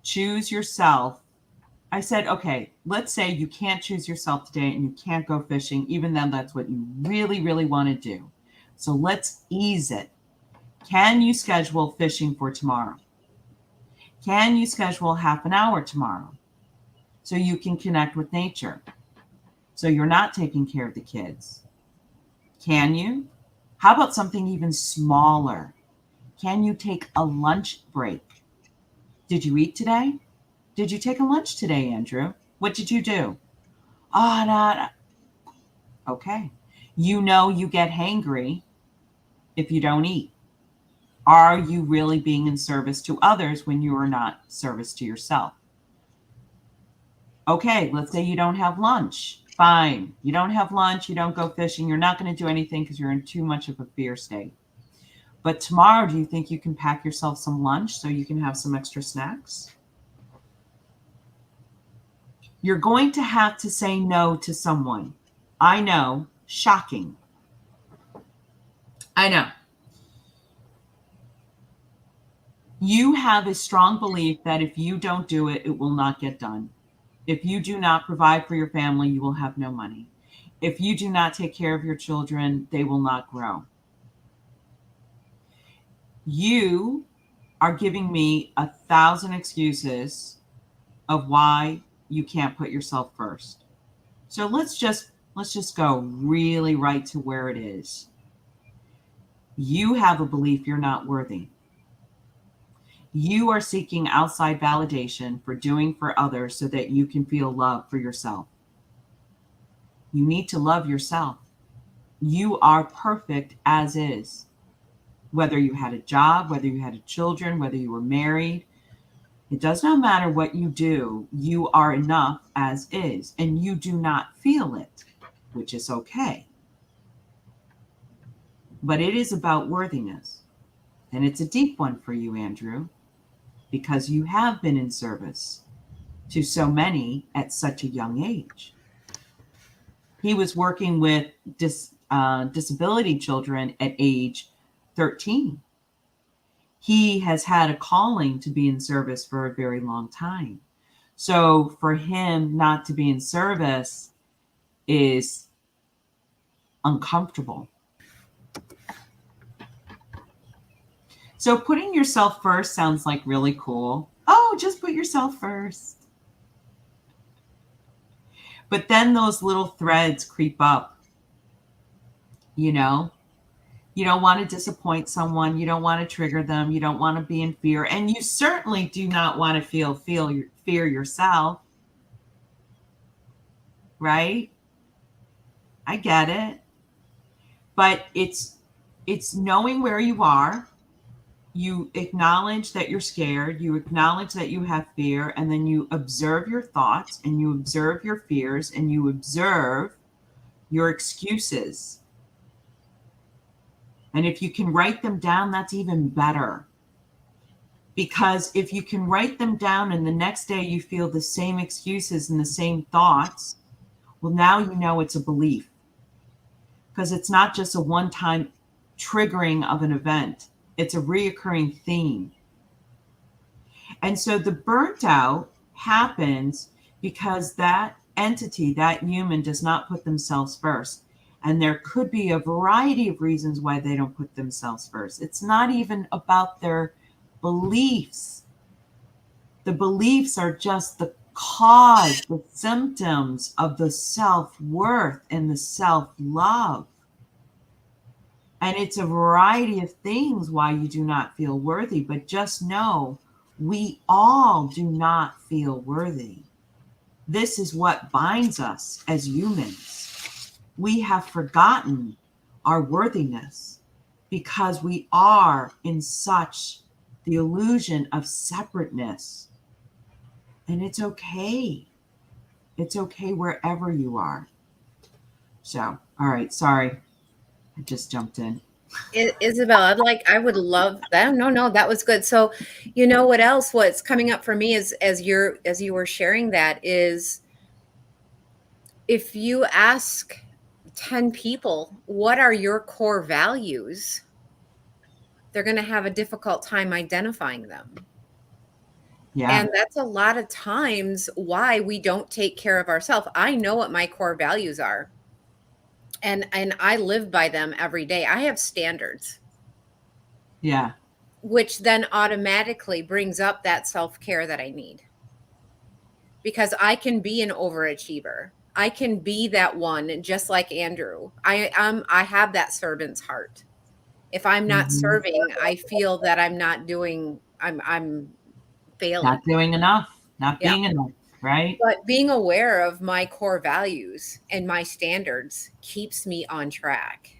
choose yourself. I said, okay, let's say you can't choose yourself today and you can't go fishing, even though that's what you really, really want to do. So let's ease it. Can you schedule fishing for tomorrow? Can you schedule half an hour tomorrow? so you can connect with nature. So you're not taking care of the kids. Can you? How about something even smaller? Can you take a lunch break? Did you eat today? Did you take a lunch today, Andrew? What did you do? Oh, no. Okay. You know you get hangry if you don't eat. Are you really being in service to others when you are not service to yourself? Okay, let's say you don't have lunch. Fine. You don't have lunch. You don't go fishing. You're not going to do anything because you're in too much of a fear state. But tomorrow, do you think you can pack yourself some lunch so you can have some extra snacks? You're going to have to say no to someone. I know, shocking. I know. You have a strong belief that if you don't do it, it will not get done. If you do not provide for your family, you will have no money. If you do not take care of your children, they will not grow. You are giving me 1,000 excuses of why you can't put yourself first. So let's just go really right to where it is. You have a belief you're not worthy. You are seeking outside validation for doing for others so that you can feel love for yourself. You need to love yourself. You are perfect as is. Whether you had a job, whether you had children, whether you were married, it does not matter what you do. You are enough as is, and you do not feel it, which is okay. But it is about worthiness. And it's a deep one for you, Andrew, because you have been in service to so many at such a young age. He was working with disability children at age 13. He has had a calling to be in service for a very long time. So for him not to be in service is uncomfortable. So putting yourself first sounds like really cool. Oh, just put yourself first. But then those little threads creep up. You know, you don't want to disappoint someone. You don't want to trigger them. You don't want to be in fear. And you certainly do not want to feel fear yourself. Right? I get it. But it's knowing where you are. You acknowledge that you're scared. You acknowledge that you have fear. And then you observe your thoughts and you observe your fears and you observe your excuses. And if you can write them down, that's even better. Because if you can write them down and the next day you feel the same excuses and the same thoughts, well, now you know it's a belief. Because it's not just a one-time triggering of an event. It's a reoccurring theme. And so the burnt out happens because that entity, that human, does not put themselves first. And there could be a variety of reasons why they don't put themselves first. It's not even about their beliefs. The beliefs are just the cause, the symptoms of the self-worth and the self-love. And it's a variety of things why you do not feel worthy. But just know, we all do not feel worthy. This is what binds us as humans. We have forgotten our worthiness because we are in such the illusion of separateness. And it's okay. It's okay wherever you are. So, all right, sorry. I just jumped in. Isabel, I would love that. No, that was good. So, you know what else? What's coming up for me is as you were sharing that is, if you ask 10 people, what are your core values? They're going to have a difficult time identifying them. Yeah. And that's a lot of times why we don't take care of ourselves. I know what my core values are. And I live by them every day. I have standards. Yeah. Which then automatically brings up that self-care that I need. because I can be an overachiever. I can be that one, just like Andrew. I have that servant's heart. If I'm not serving, I feel that I'm not doing. I'm failing. Not doing enough. Not being enough. Right. But being aware of my core values and my standards keeps me on track.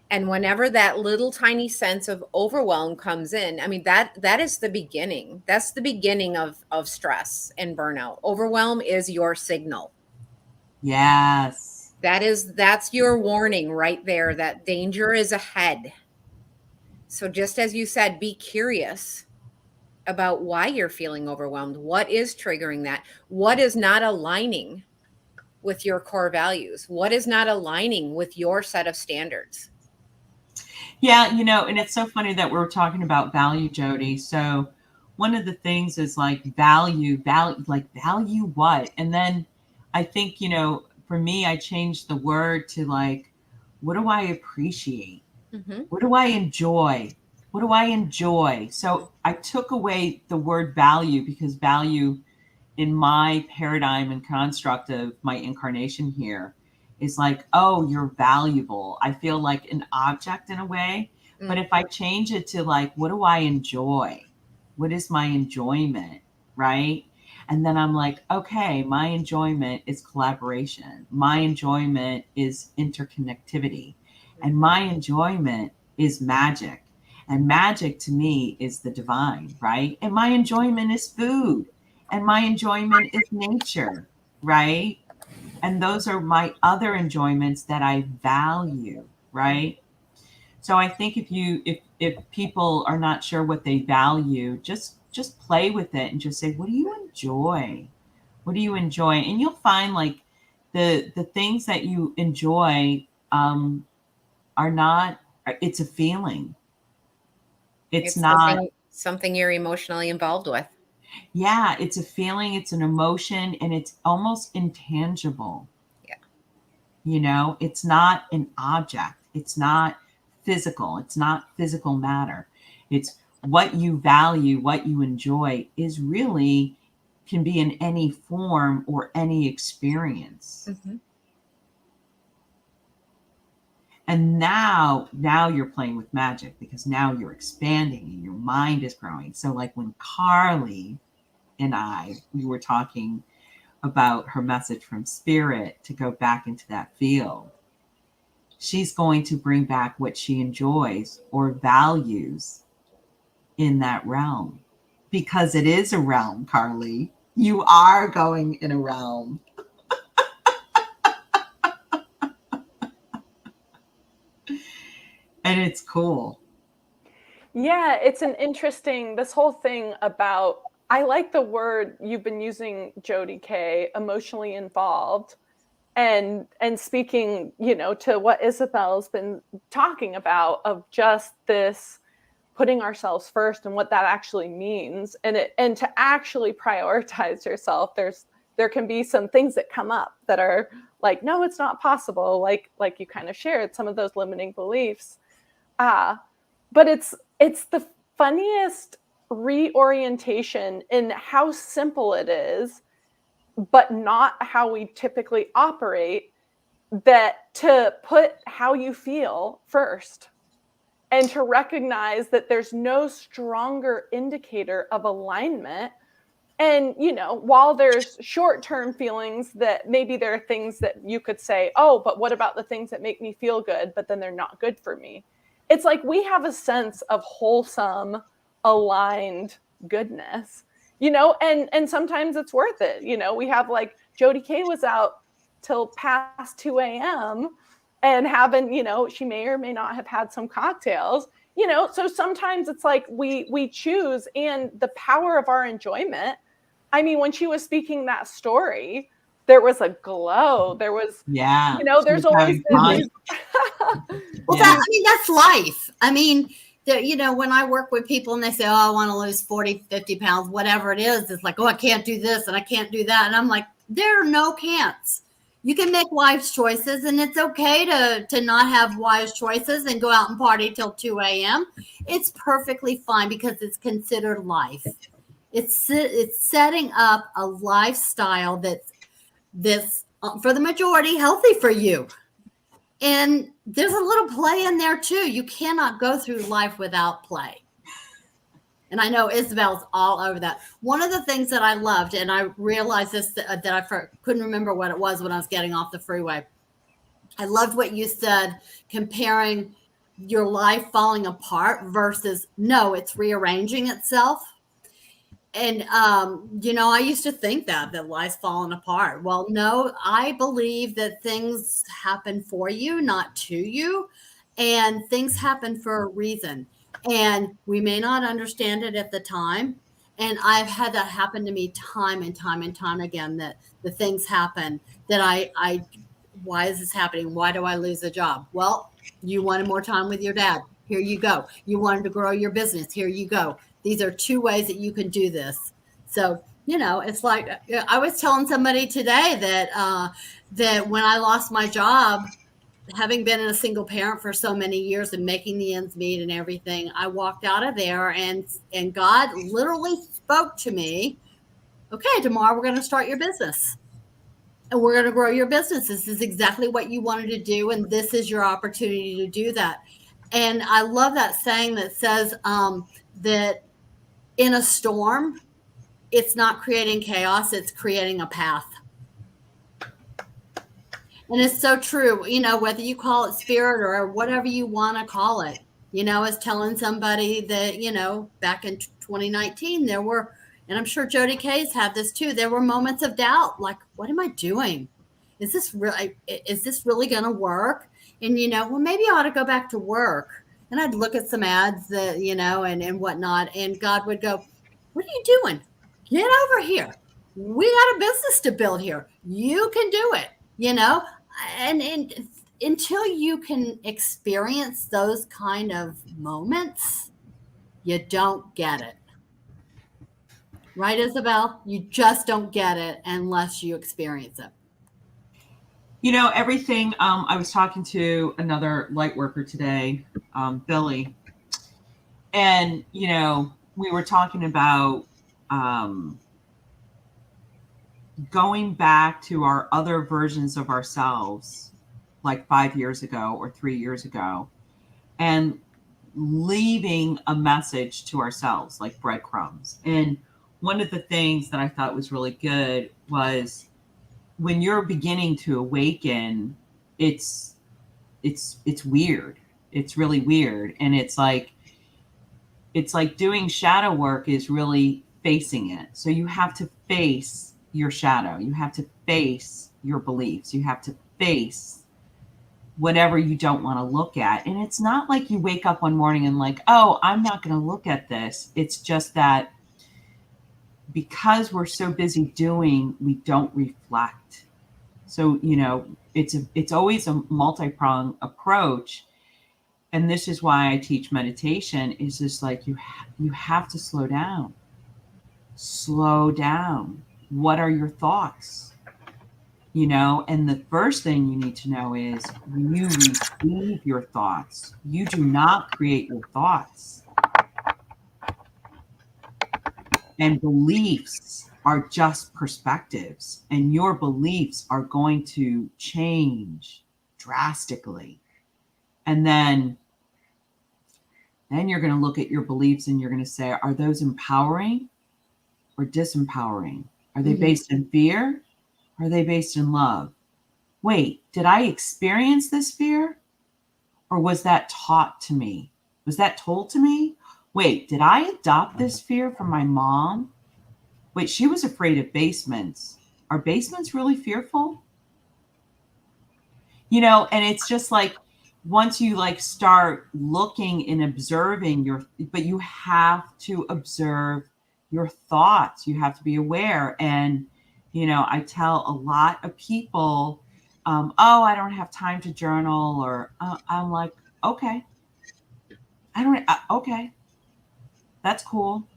And whenever that little tiny sense of overwhelm comes in, I mean, that is the beginning. That's the beginning of stress and burnout. Overwhelm is your signal. Yes. That's your warning right there that danger is ahead. So just as you said, be curious about why you're feeling overwhelmed. What is triggering that? What is not aligning with your core values? What is not aligning with your set of standards? Yeah, and it's so funny that we're talking about value, Jody. So one of the things is like value what? And then I think, for me, I changed the word to like, what do I appreciate? Mm-hmm. What do I enjoy? What do I enjoy? So I took away the word value, because value in my paradigm and construct of my incarnation here is like, oh, you're valuable. I feel like an object in a way. Mm-hmm. But if I change it to like, what do I enjoy? What is my enjoyment? Right. And then I'm like, okay, my enjoyment is collaboration. My enjoyment is interconnectivity. And my enjoyment is magic. And magic to me is the divine, right? And my enjoyment is food. And my enjoyment is nature, right? And those are my other enjoyments that I value, right? So I think if people are not sure what they value, just play with it and just say, what do you enjoy? What do you enjoy? And you'll find like the things that you enjoy are not, it's a feeling. It's not something you're emotionally involved with. Yeah, it's a feeling, it's an emotion, and it's almost intangible. Yeah. It's not an object. It's not physical. It's not physical matter. It's what you value, what you enjoy is really can be in any form or any experience. Mm-hmm. And now you're playing with magic, because now you're expanding and your mind is growing. So like when Carly and we were talking about her message from spirit to go back into that field, she's going to bring back what she enjoys or values in that realm, because it is a realm, Carly. You are going in a realm. And it's cool. Yeah, it's this whole thing about, I like the word you've been using, Jody K, emotionally involved, and speaking, to what Isabel's been talking about, of just this putting ourselves first and what that actually means, and to actually prioritize yourself. There can be some things that come up that are like, no, it's not possible. Like you kind of shared some of those limiting beliefs. But it's the funniest reorientation in how simple it is, but not how we typically operate, that to put how you feel first, and to recognize that there's no stronger indicator of alignment. And, while there's short-term feelings that maybe there are things that you could say, oh, but what about the things that make me feel good, but then they're not good for me? It's like we have a sense of wholesome, aligned goodness, and sometimes it's worth it. We have like Jody K was out till past 2 a.m. and having, she may or may not have had some cocktails, so sometimes it's like we choose, and the power of our enjoyment. I mean, when she was speaking that story, there was a glow. There was, there's always well, that's life. I mean, when I work with people and they say, oh, I want to lose 40, 50 pounds, whatever it is, it's like, oh, I can't do this and I can't do that. And I'm like, there are no can'ts. You can make wise choices, and it's okay to not have wise choices and go out and party till 2 a.m. It's perfectly fine, because it's considered life. It's setting up a lifestyle that's for the majority healthy for you. And there's a little play in there too. You cannot go through life without play. And I know Isabel's all over that. One of the things that I loved, and I realized this, that I couldn't remember what it was when I was getting off the freeway. I loved what you said, comparing your life falling apart versus, no, it's rearranging itself. And, I used to think that life's falling apart. Well, no, I believe that things happen for you, not to you. And things happen for a reason. And we may not understand it at the time. And I've had that happen to me time and time and time again, that the things happen that why is this happening? Why do I lose a job? Well, you wanted more time with your dad. Here you go. You wanted to grow your business. Here you go. These are two ways that you can do this. So, it's like I was telling somebody today that when I lost my job, having been a single parent for so many years and making the ends meet and everything, I walked out of there and God literally spoke to me. Okay, tomorrow we're going to start your business and we're going to grow your business. This is exactly what you wanted to do. And this is your opportunity to do that. And I love that saying that says that in a storm, it's not creating chaos, it's creating a path. And it's so true, whether you call it spirit or whatever you want to call it. I was telling somebody that, back in 2019, there were, and I'm sure Jody Kay's had this too, there were moments of doubt, like, what am I doing? Is this really going to work? And, well, maybe I ought to go back to work. And I'd look at some ads that, and whatnot. And God would go, what are you doing? Get over here. We got a business to build here. You can do it, and until you can experience those kind of moments, you don't get it. Right, Isabel? You just don't get it unless you experience it. Everything. I was talking to another light worker today, Billy, and we were talking about going back to our other versions of ourselves, like 5 years ago or 3 years ago, and leaving a message to ourselves, like breadcrumbs. And one of the things that I thought was really good was, when you're beginning to awaken, it's weird. It's really weird. And it's like doing shadow work is really facing it. So you have to face your shadow. You have to face your beliefs. You have to face whatever you don't want to look at. And it's not like you wake up one morning and like, oh, I'm not going to look at this. It's just that because we're so busy doing, we don't reflect. So, it's always a multi-pronged approach. And this is why I teach meditation, is just like, you have to slow down. Slow down. What are your thoughts? And the first thing you need to know is you receive your thoughts. You do not create your thoughts. And beliefs are just perspectives, and your beliefs are going to change drastically. And then you're going to look at your beliefs and you're going to say, are those empowering or disempowering? Are they based in fear? Or are they based in love? Wait, did I experience this fear? Or was that taught to me? Was that told to me? Wait, did I adopt this fear from my mom? Wait, she was afraid of basements. Are basements really fearful? And it's just like, once you start looking and observing but you have to observe your thoughts. You have to be aware. And, I tell a lot of people, oh, I don't have time to journal, or I'm like, okay, okay, that's cool.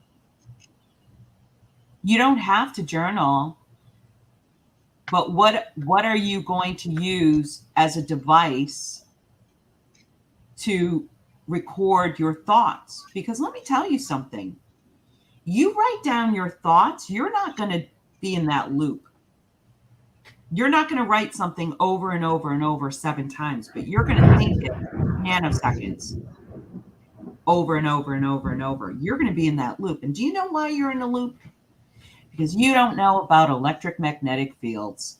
You don't have to journal, but what are you going to use as a device to record your thoughts? Because let me tell you something. you write down your thoughts, you're not going to be in that loop. You're not going to write something over and over and over 7 times, but you're going to think it nanoseconds over and over and over and over. You're going to be in that loop. And do you know why you're in a loop? Because you don't know about electromagnetic fields.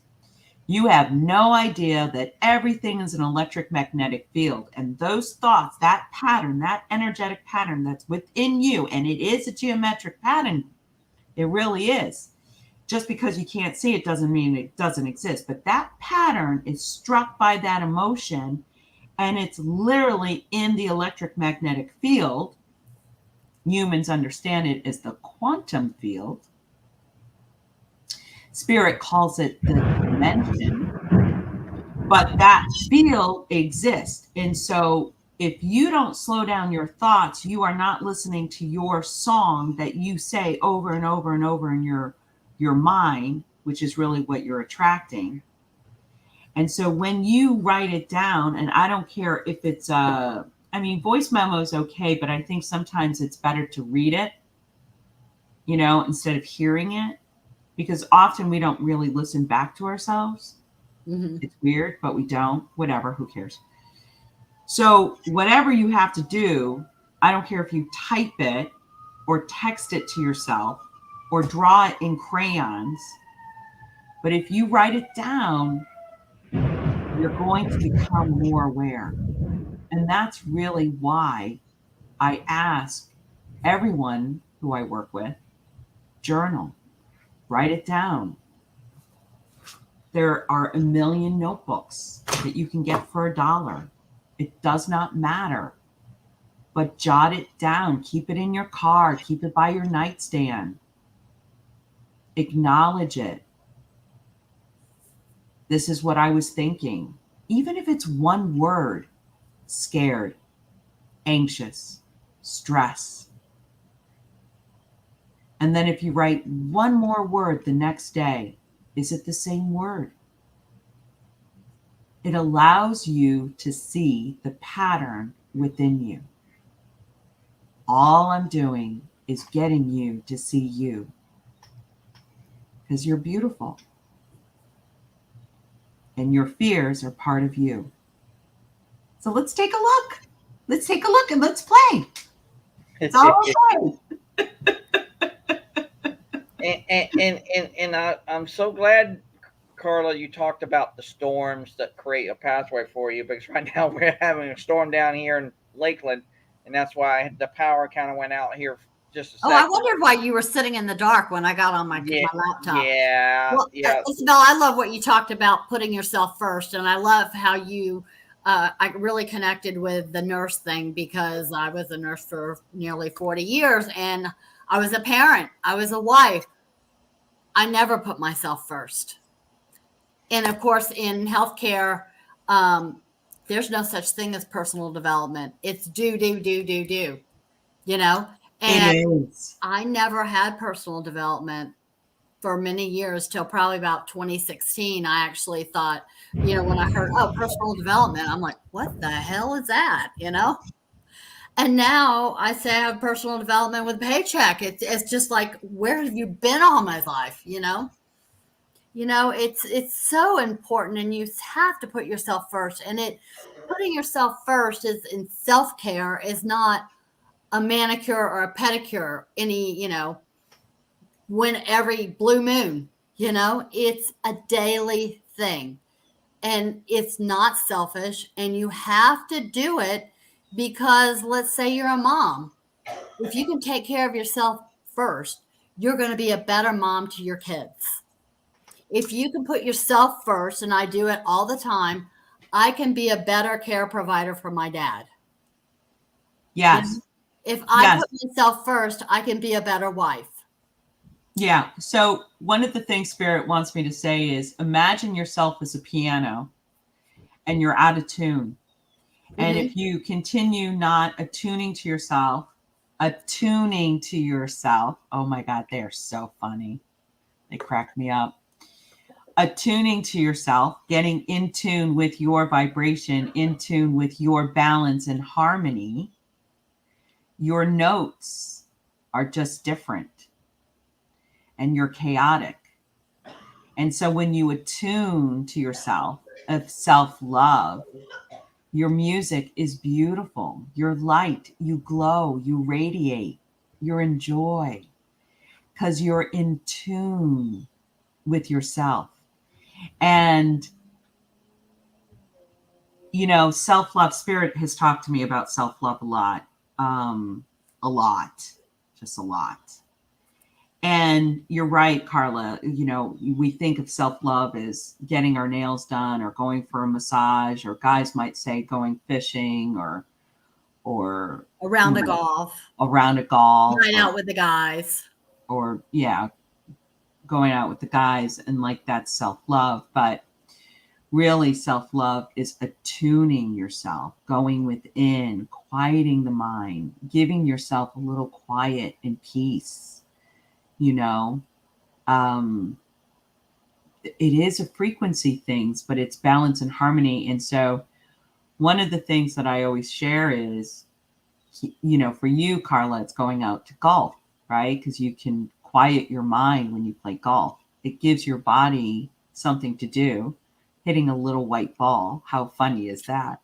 You have no idea that everything is an electromagnetic field. And those thoughts, that pattern, that energetic pattern that's within you, and it is a geometric pattern. It really is. Just because you can't see it doesn't mean it doesn't exist. But that pattern is struck by that emotion, and it's literally in the electromagnetic field. Humans understand it as the quantum field. Spirit calls it the dimension, but that field exists. And so if you don't slow down your thoughts, you are not listening to your song that you say over and over and over in your mind, which is really what you're attracting. And so when you write it down, and I don't care if it's voice memo is okay, but I think sometimes it's better to read it, instead of hearing it. Because often we don't really listen back to ourselves. Mm-hmm. It's weird, but we don't. Whatever, who cares? So whatever you have to do, I don't care if you type it or text it to yourself or draw it in crayons. But if you write it down, you're going to become more aware. And that's really why I ask everyone who I work with, journal. Write it down. There are a million notebooks that you can get for $1. It does not matter. But jot it down. Keep it in your car. Keep it by your nightstand. Acknowledge it. This is what I was thinking. Even if it's one word: scared, anxious, stress. And then if you write one more word the next day, is it the same word? It allows you to see the pattern within you. All I'm doing is getting you to see you. Because you're beautiful. And your fears are part of you. So let's take a look. Let's take a look and let's play. It's all right. And I'm so glad, Carla, you talked about the storms that create a pathway for you, because right now we're having a storm down here in Lakeland, and that's why the power kind of went out here just a second. Oh, I wondered why you were sitting in the dark when I got on my laptop. Yeah. Well, yeah. Isabel, I love what you talked about, putting yourself first, and I love how you I really connected with the nurse thing, because I was a nurse for nearly 40 years, and I was a parent. I was a wife. I never put myself first. And of course, in healthcare, there's no such thing as personal development. It's do. And I never had personal development for many years, till probably about 2016. I actually thought, when I heard, personal development, I'm like, what the hell is that? And now I say I have personal development with paycheck. It's just like, where have you been all my life? It's so important, and you have to put yourself first. And putting yourself first is in self-care is not a manicure or a pedicure when every blue moon, it's a daily thing, and it's not selfish, and you have to do it. Because let's say you're a mom. If you can take care of yourself first, you're going to be a better mom to your kids. If you can put yourself first, and I do it all the time, I can be a better care provider for my dad. Yes. If I put myself first, I can be a better wife. Yeah. So one of the things Spirit wants me to say is, imagine yourself as a piano and you're out of tune. And if you continue not attuning to yourself, oh my God, they are so funny. They crack me up. Attuning to yourself, getting in tune with your vibration, in tune with your balance and harmony, your notes are just different, and you're chaotic. And so when you attune to yourself of self-love, your music is beautiful. You're light, you glow, you radiate, you're in joy because you're in tune with yourself. And, you know, self-love, Spirit has talked to me about self-love a lot, just a lot. And you're right, Carla. You know, we think of self-love as getting our nails done or going for a massage, or guys might say going fishing or around a golf, night out with the guys, or going out with the guys, and like that's self-love. But really, self-love is attuning yourself, going within, quieting the mind, giving yourself a little quiet and peace. You know, it is a frequency things, but it's balance and harmony. And so one of the things that I always share is, you know, for you, Carla, it's going out to golf, right? Because you can quiet your mind when you play golf. It gives your body something to do. Hitting a little white ball. How funny is that?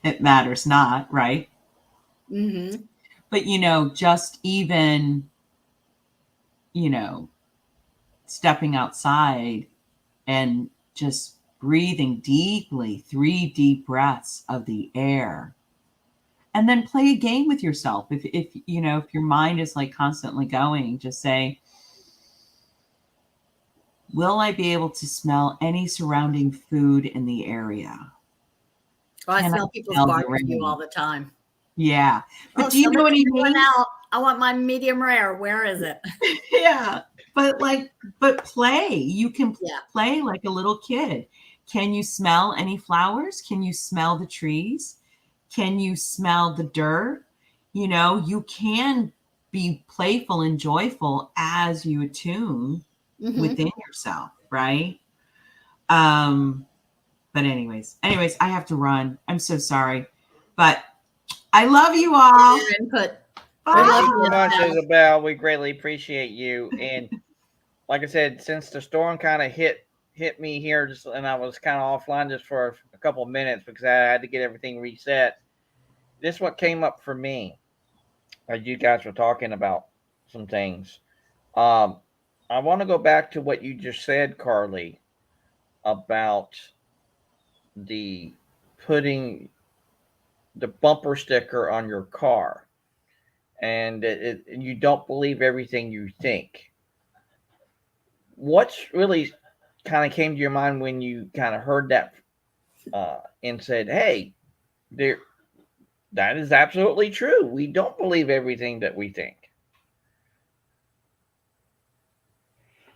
It matters not, right? Mm-hmm. But, you know, just even, you know, stepping outside and just breathing deeply, 3 deep breaths of the air, and then play a game with yourself. If you know, if your mind is like constantly going, just say, will I be able to smell any surrounding food in the area? Well, I smell people's barbecue all the time. Yeah. But do you know what I mean? I want my medium rare. Where is it? Yeah. But play. You can play like a little kid. Can you smell any flowers? Can you smell the trees? Can you smell the dirt? You know, you can be playful and joyful as you attune within yourself, right? But anyways, I have to run. I'm so sorry. But I love you all. Your input. Thank you so much, Isabel. We greatly appreciate you. And like I said, since the storm kind of hit me here, and I was kind of offline just for a couple of minutes because I had to get everything reset. This is what came up for me as you guys were talking about some things. I want to go back to what you just said, Carly, about the putting the bumper sticker on your car, and you don't believe everything you think. What's really kind of came to your mind when you kind of heard that and said, hey, that is absolutely true. We don't believe everything that we think.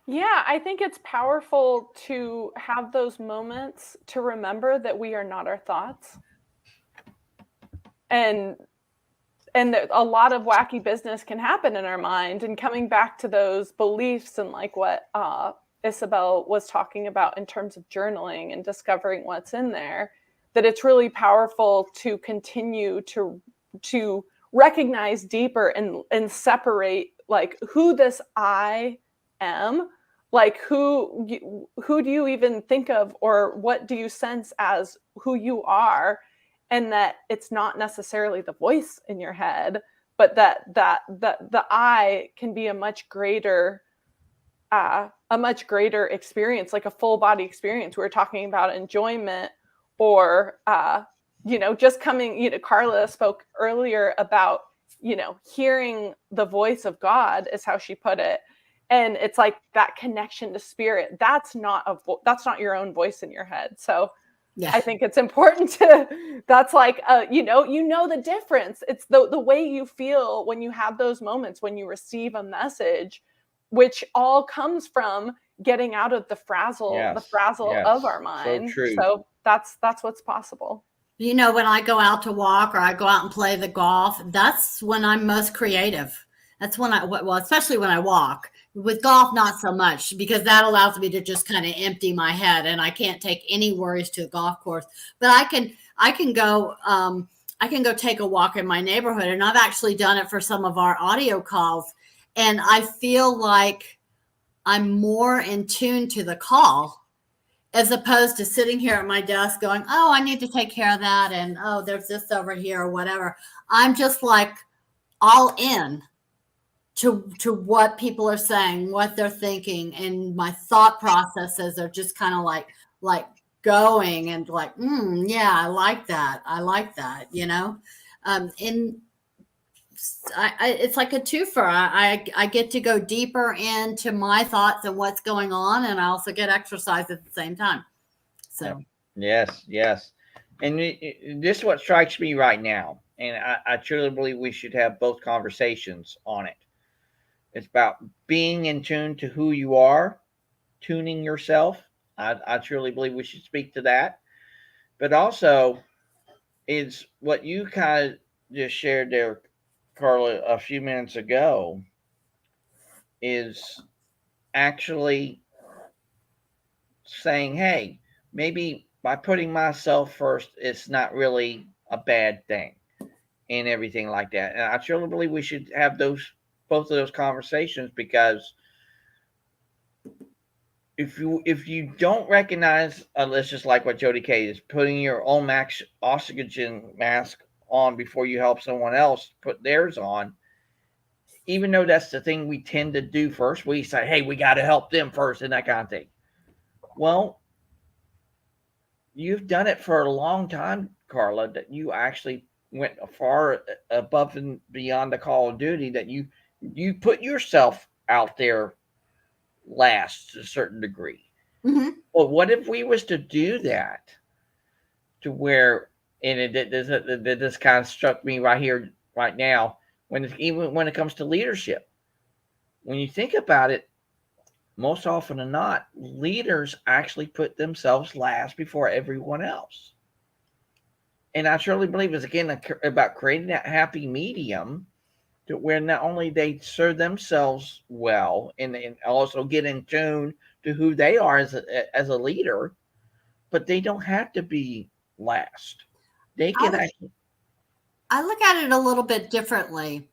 Yeah, I think it's powerful to have those moments to remember that we are not our thoughts. And a lot of wacky business can happen in our mind. And coming back to those beliefs and like what Isabel was talking about in terms of journaling and discovering what's in there, that it's really powerful to continue to recognize deeper and separate like who this I am, like who do you even think of, or what do you sense as who you are, and that it's not necessarily the voice in your head, but that the I can be a much greater experience, like a full body experience. We were talking about enjoyment, or just coming. Carla spoke earlier about hearing the voice of God, is how she put it. And it's like that connection to spirit. That's not your own voice in your head. So yeah. I think it's important to, that's like, the difference. It's the way you feel when you have those moments, when you receive a message, which all comes from getting out of the frazzle of our mind. So true. So that's what's possible. When I go out to walk or I go out and play the golf, that's when I'm most creative. That's when especially when I walk, With golf, not so much, because that allows me to just kind of empty my head, and I can't take any worries to a golf course. But I can go take a walk in my neighborhood, and I've actually done it for some of our audio calls, and I feel like I'm more in tune to the call as opposed to sitting here at my desk going, oh, I need to take care of that, and oh, there's this over here or whatever. I'm just like all in to what people are saying, what they're thinking, and my thought processes are just kind of like going and like, yeah, I like that, you know. And it's like a twofer. I get to go deeper into my thoughts and what's going on, and I also get exercise at the same time. So yes, and this is what strikes me right now, and I truly believe we should have both conversations on it. It's about being in tune to who you are, tuning yourself. I truly believe we should speak to that. But also, it's what you kind of just shared there, Carla, a few minutes ago, is actually saying, hey, maybe by putting myself first, it's not really a bad thing and everything like that. And I truly believe we should have both of those conversations, because if you don't recognize, let's just like what Jody K is putting your own max oxygen mask on before you help someone else put theirs on, even though that's the thing we tend to do first, we say, hey, we got to help them first and that kind of thing. Well, you've done it for a long time, Carla, that you actually went far above and beyond the call of duty, that you put yourself out there last to a certain degree. mm-hmm. Well, what if we was to do that to where, and this kind of struck me right here, right now, even when it comes to leadership, when you think about it, most often than not, leaders actually put themselves last before everyone else. And I surely believe it's again about creating that happy medium to where not only they serve themselves well and also get in tune to who they are as a leader, but they don't have to be last. They can actually. I look at it a little bit differently.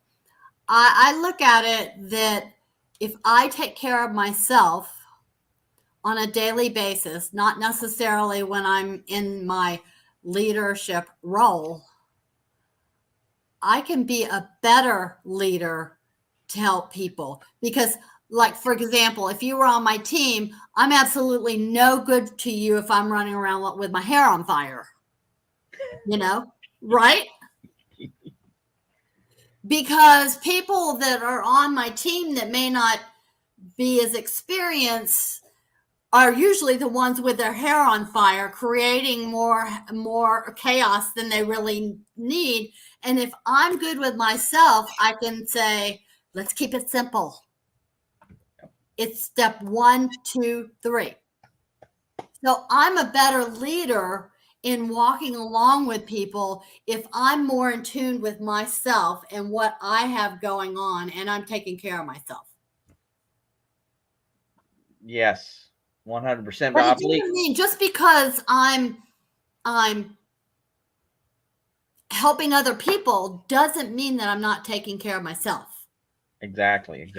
I look at it that if I take care of myself on a daily basis, not necessarily when I'm in my leadership role, I can be a better leader to help people. Because, like, for example, if you were on my team, I'm absolutely no good to you if I'm running around with my hair on fire. You know, right? Because people that are on my team that may not be as experienced are usually the ones with their hair on fire, creating more chaos than they really need. And if I'm good with myself, I can say, let's keep it simple. It's step 1, 2, 3. So I'm a better leader in walking along with people if I'm more in tune with myself and what I have going on, and I'm taking care of myself. Yes, 100%. But it doesn't mean just because I'm helping other people doesn't mean that I'm not taking care of myself. Exactly.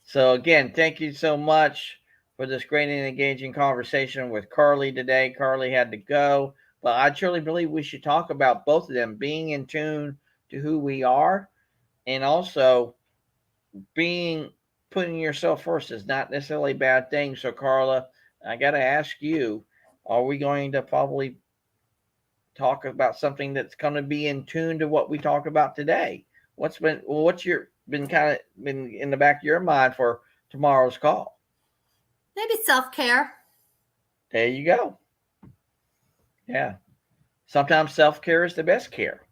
So again, thank you so much for this great and engaging conversation with Carly today. Carly had to go, but I truly believe we should talk about both of them being in tune to who we are, and also putting yourself first is not necessarily a bad thing. So Carla, I got to ask you, are we going to probably talk about something that's going to be in tune to what we talk about today? What's been in the back of your mind for tomorrow's call? Maybe self-care. There you go. Yeah. Sometimes self-care is the best care.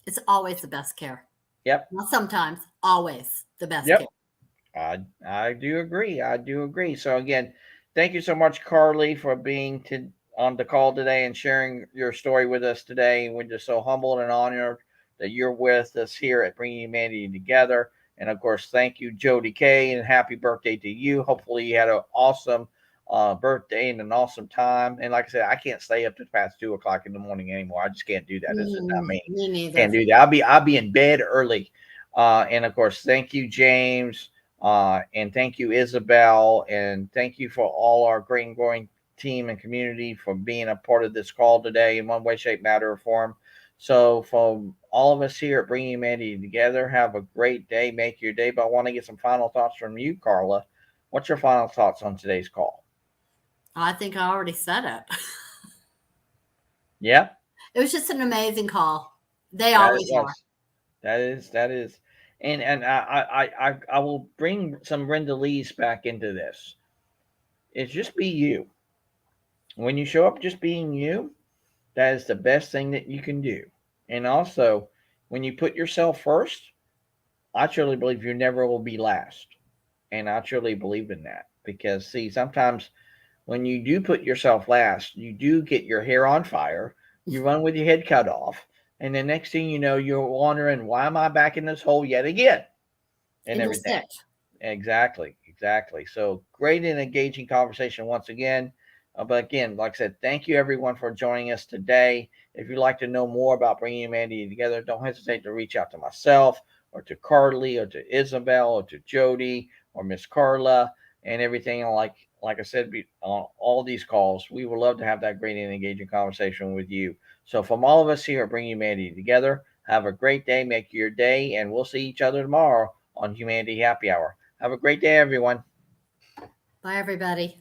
It's always the best care. Yep. Not sometimes, always the best care. I do agree. So again, thank you so much, Carly, for being on the call today and sharing your story with us today. We're just so humbled and honored that you're with us here at Bringing Humanity Together. And of course, thank you, Jody K, and happy birthday to you. Hopefully, you had an awesome birthday and an awesome time. And like I said, I can't stay up to past 2:00 in the morning anymore. I just can't do that. This is not me. Me neither. Can't do that. I'll be in bed early. And of course, thank you, James, and thank you, Isabel, and thank you for all our great and growing team and community for being a part of this call today in one way, shape, matter, or form. So, from all of us here at Bringing Humanity Together, have a great day. Make your day. But I want to get some final thoughts from you, Carla. What's your final thoughts on today's call? I think I already said it. Yeah. It was just an amazing call. They always are. That is. And I will bring some Brenda Lee's back into this. It's just be you. When you show up just being you, that is the best thing that you can do. And also, when you put yourself first, I truly believe you never will be last. And I truly believe in that. Because, see, sometimes when you do put yourself last, you do get your hair on fire. You run with your head cut off. And the next thing you know, you're wondering, why am I back in this hole yet again? And everything. Exactly. So great and engaging conversation once again. But again, like I said, thank you everyone for joining us today. If you'd like to know more about Bringing Humanity Together, don't hesitate to reach out to myself or to Carly or to Isabel or to Jody or Miss Carla and everything. Like I said, on all these calls, we would love to have that great and engaging conversation with you. So from all of us here at Bringing Humanity Together, have a great day, make your day, and we'll see each other tomorrow on Humanity Happy Hour. Have a great day, everyone. Bye, everybody.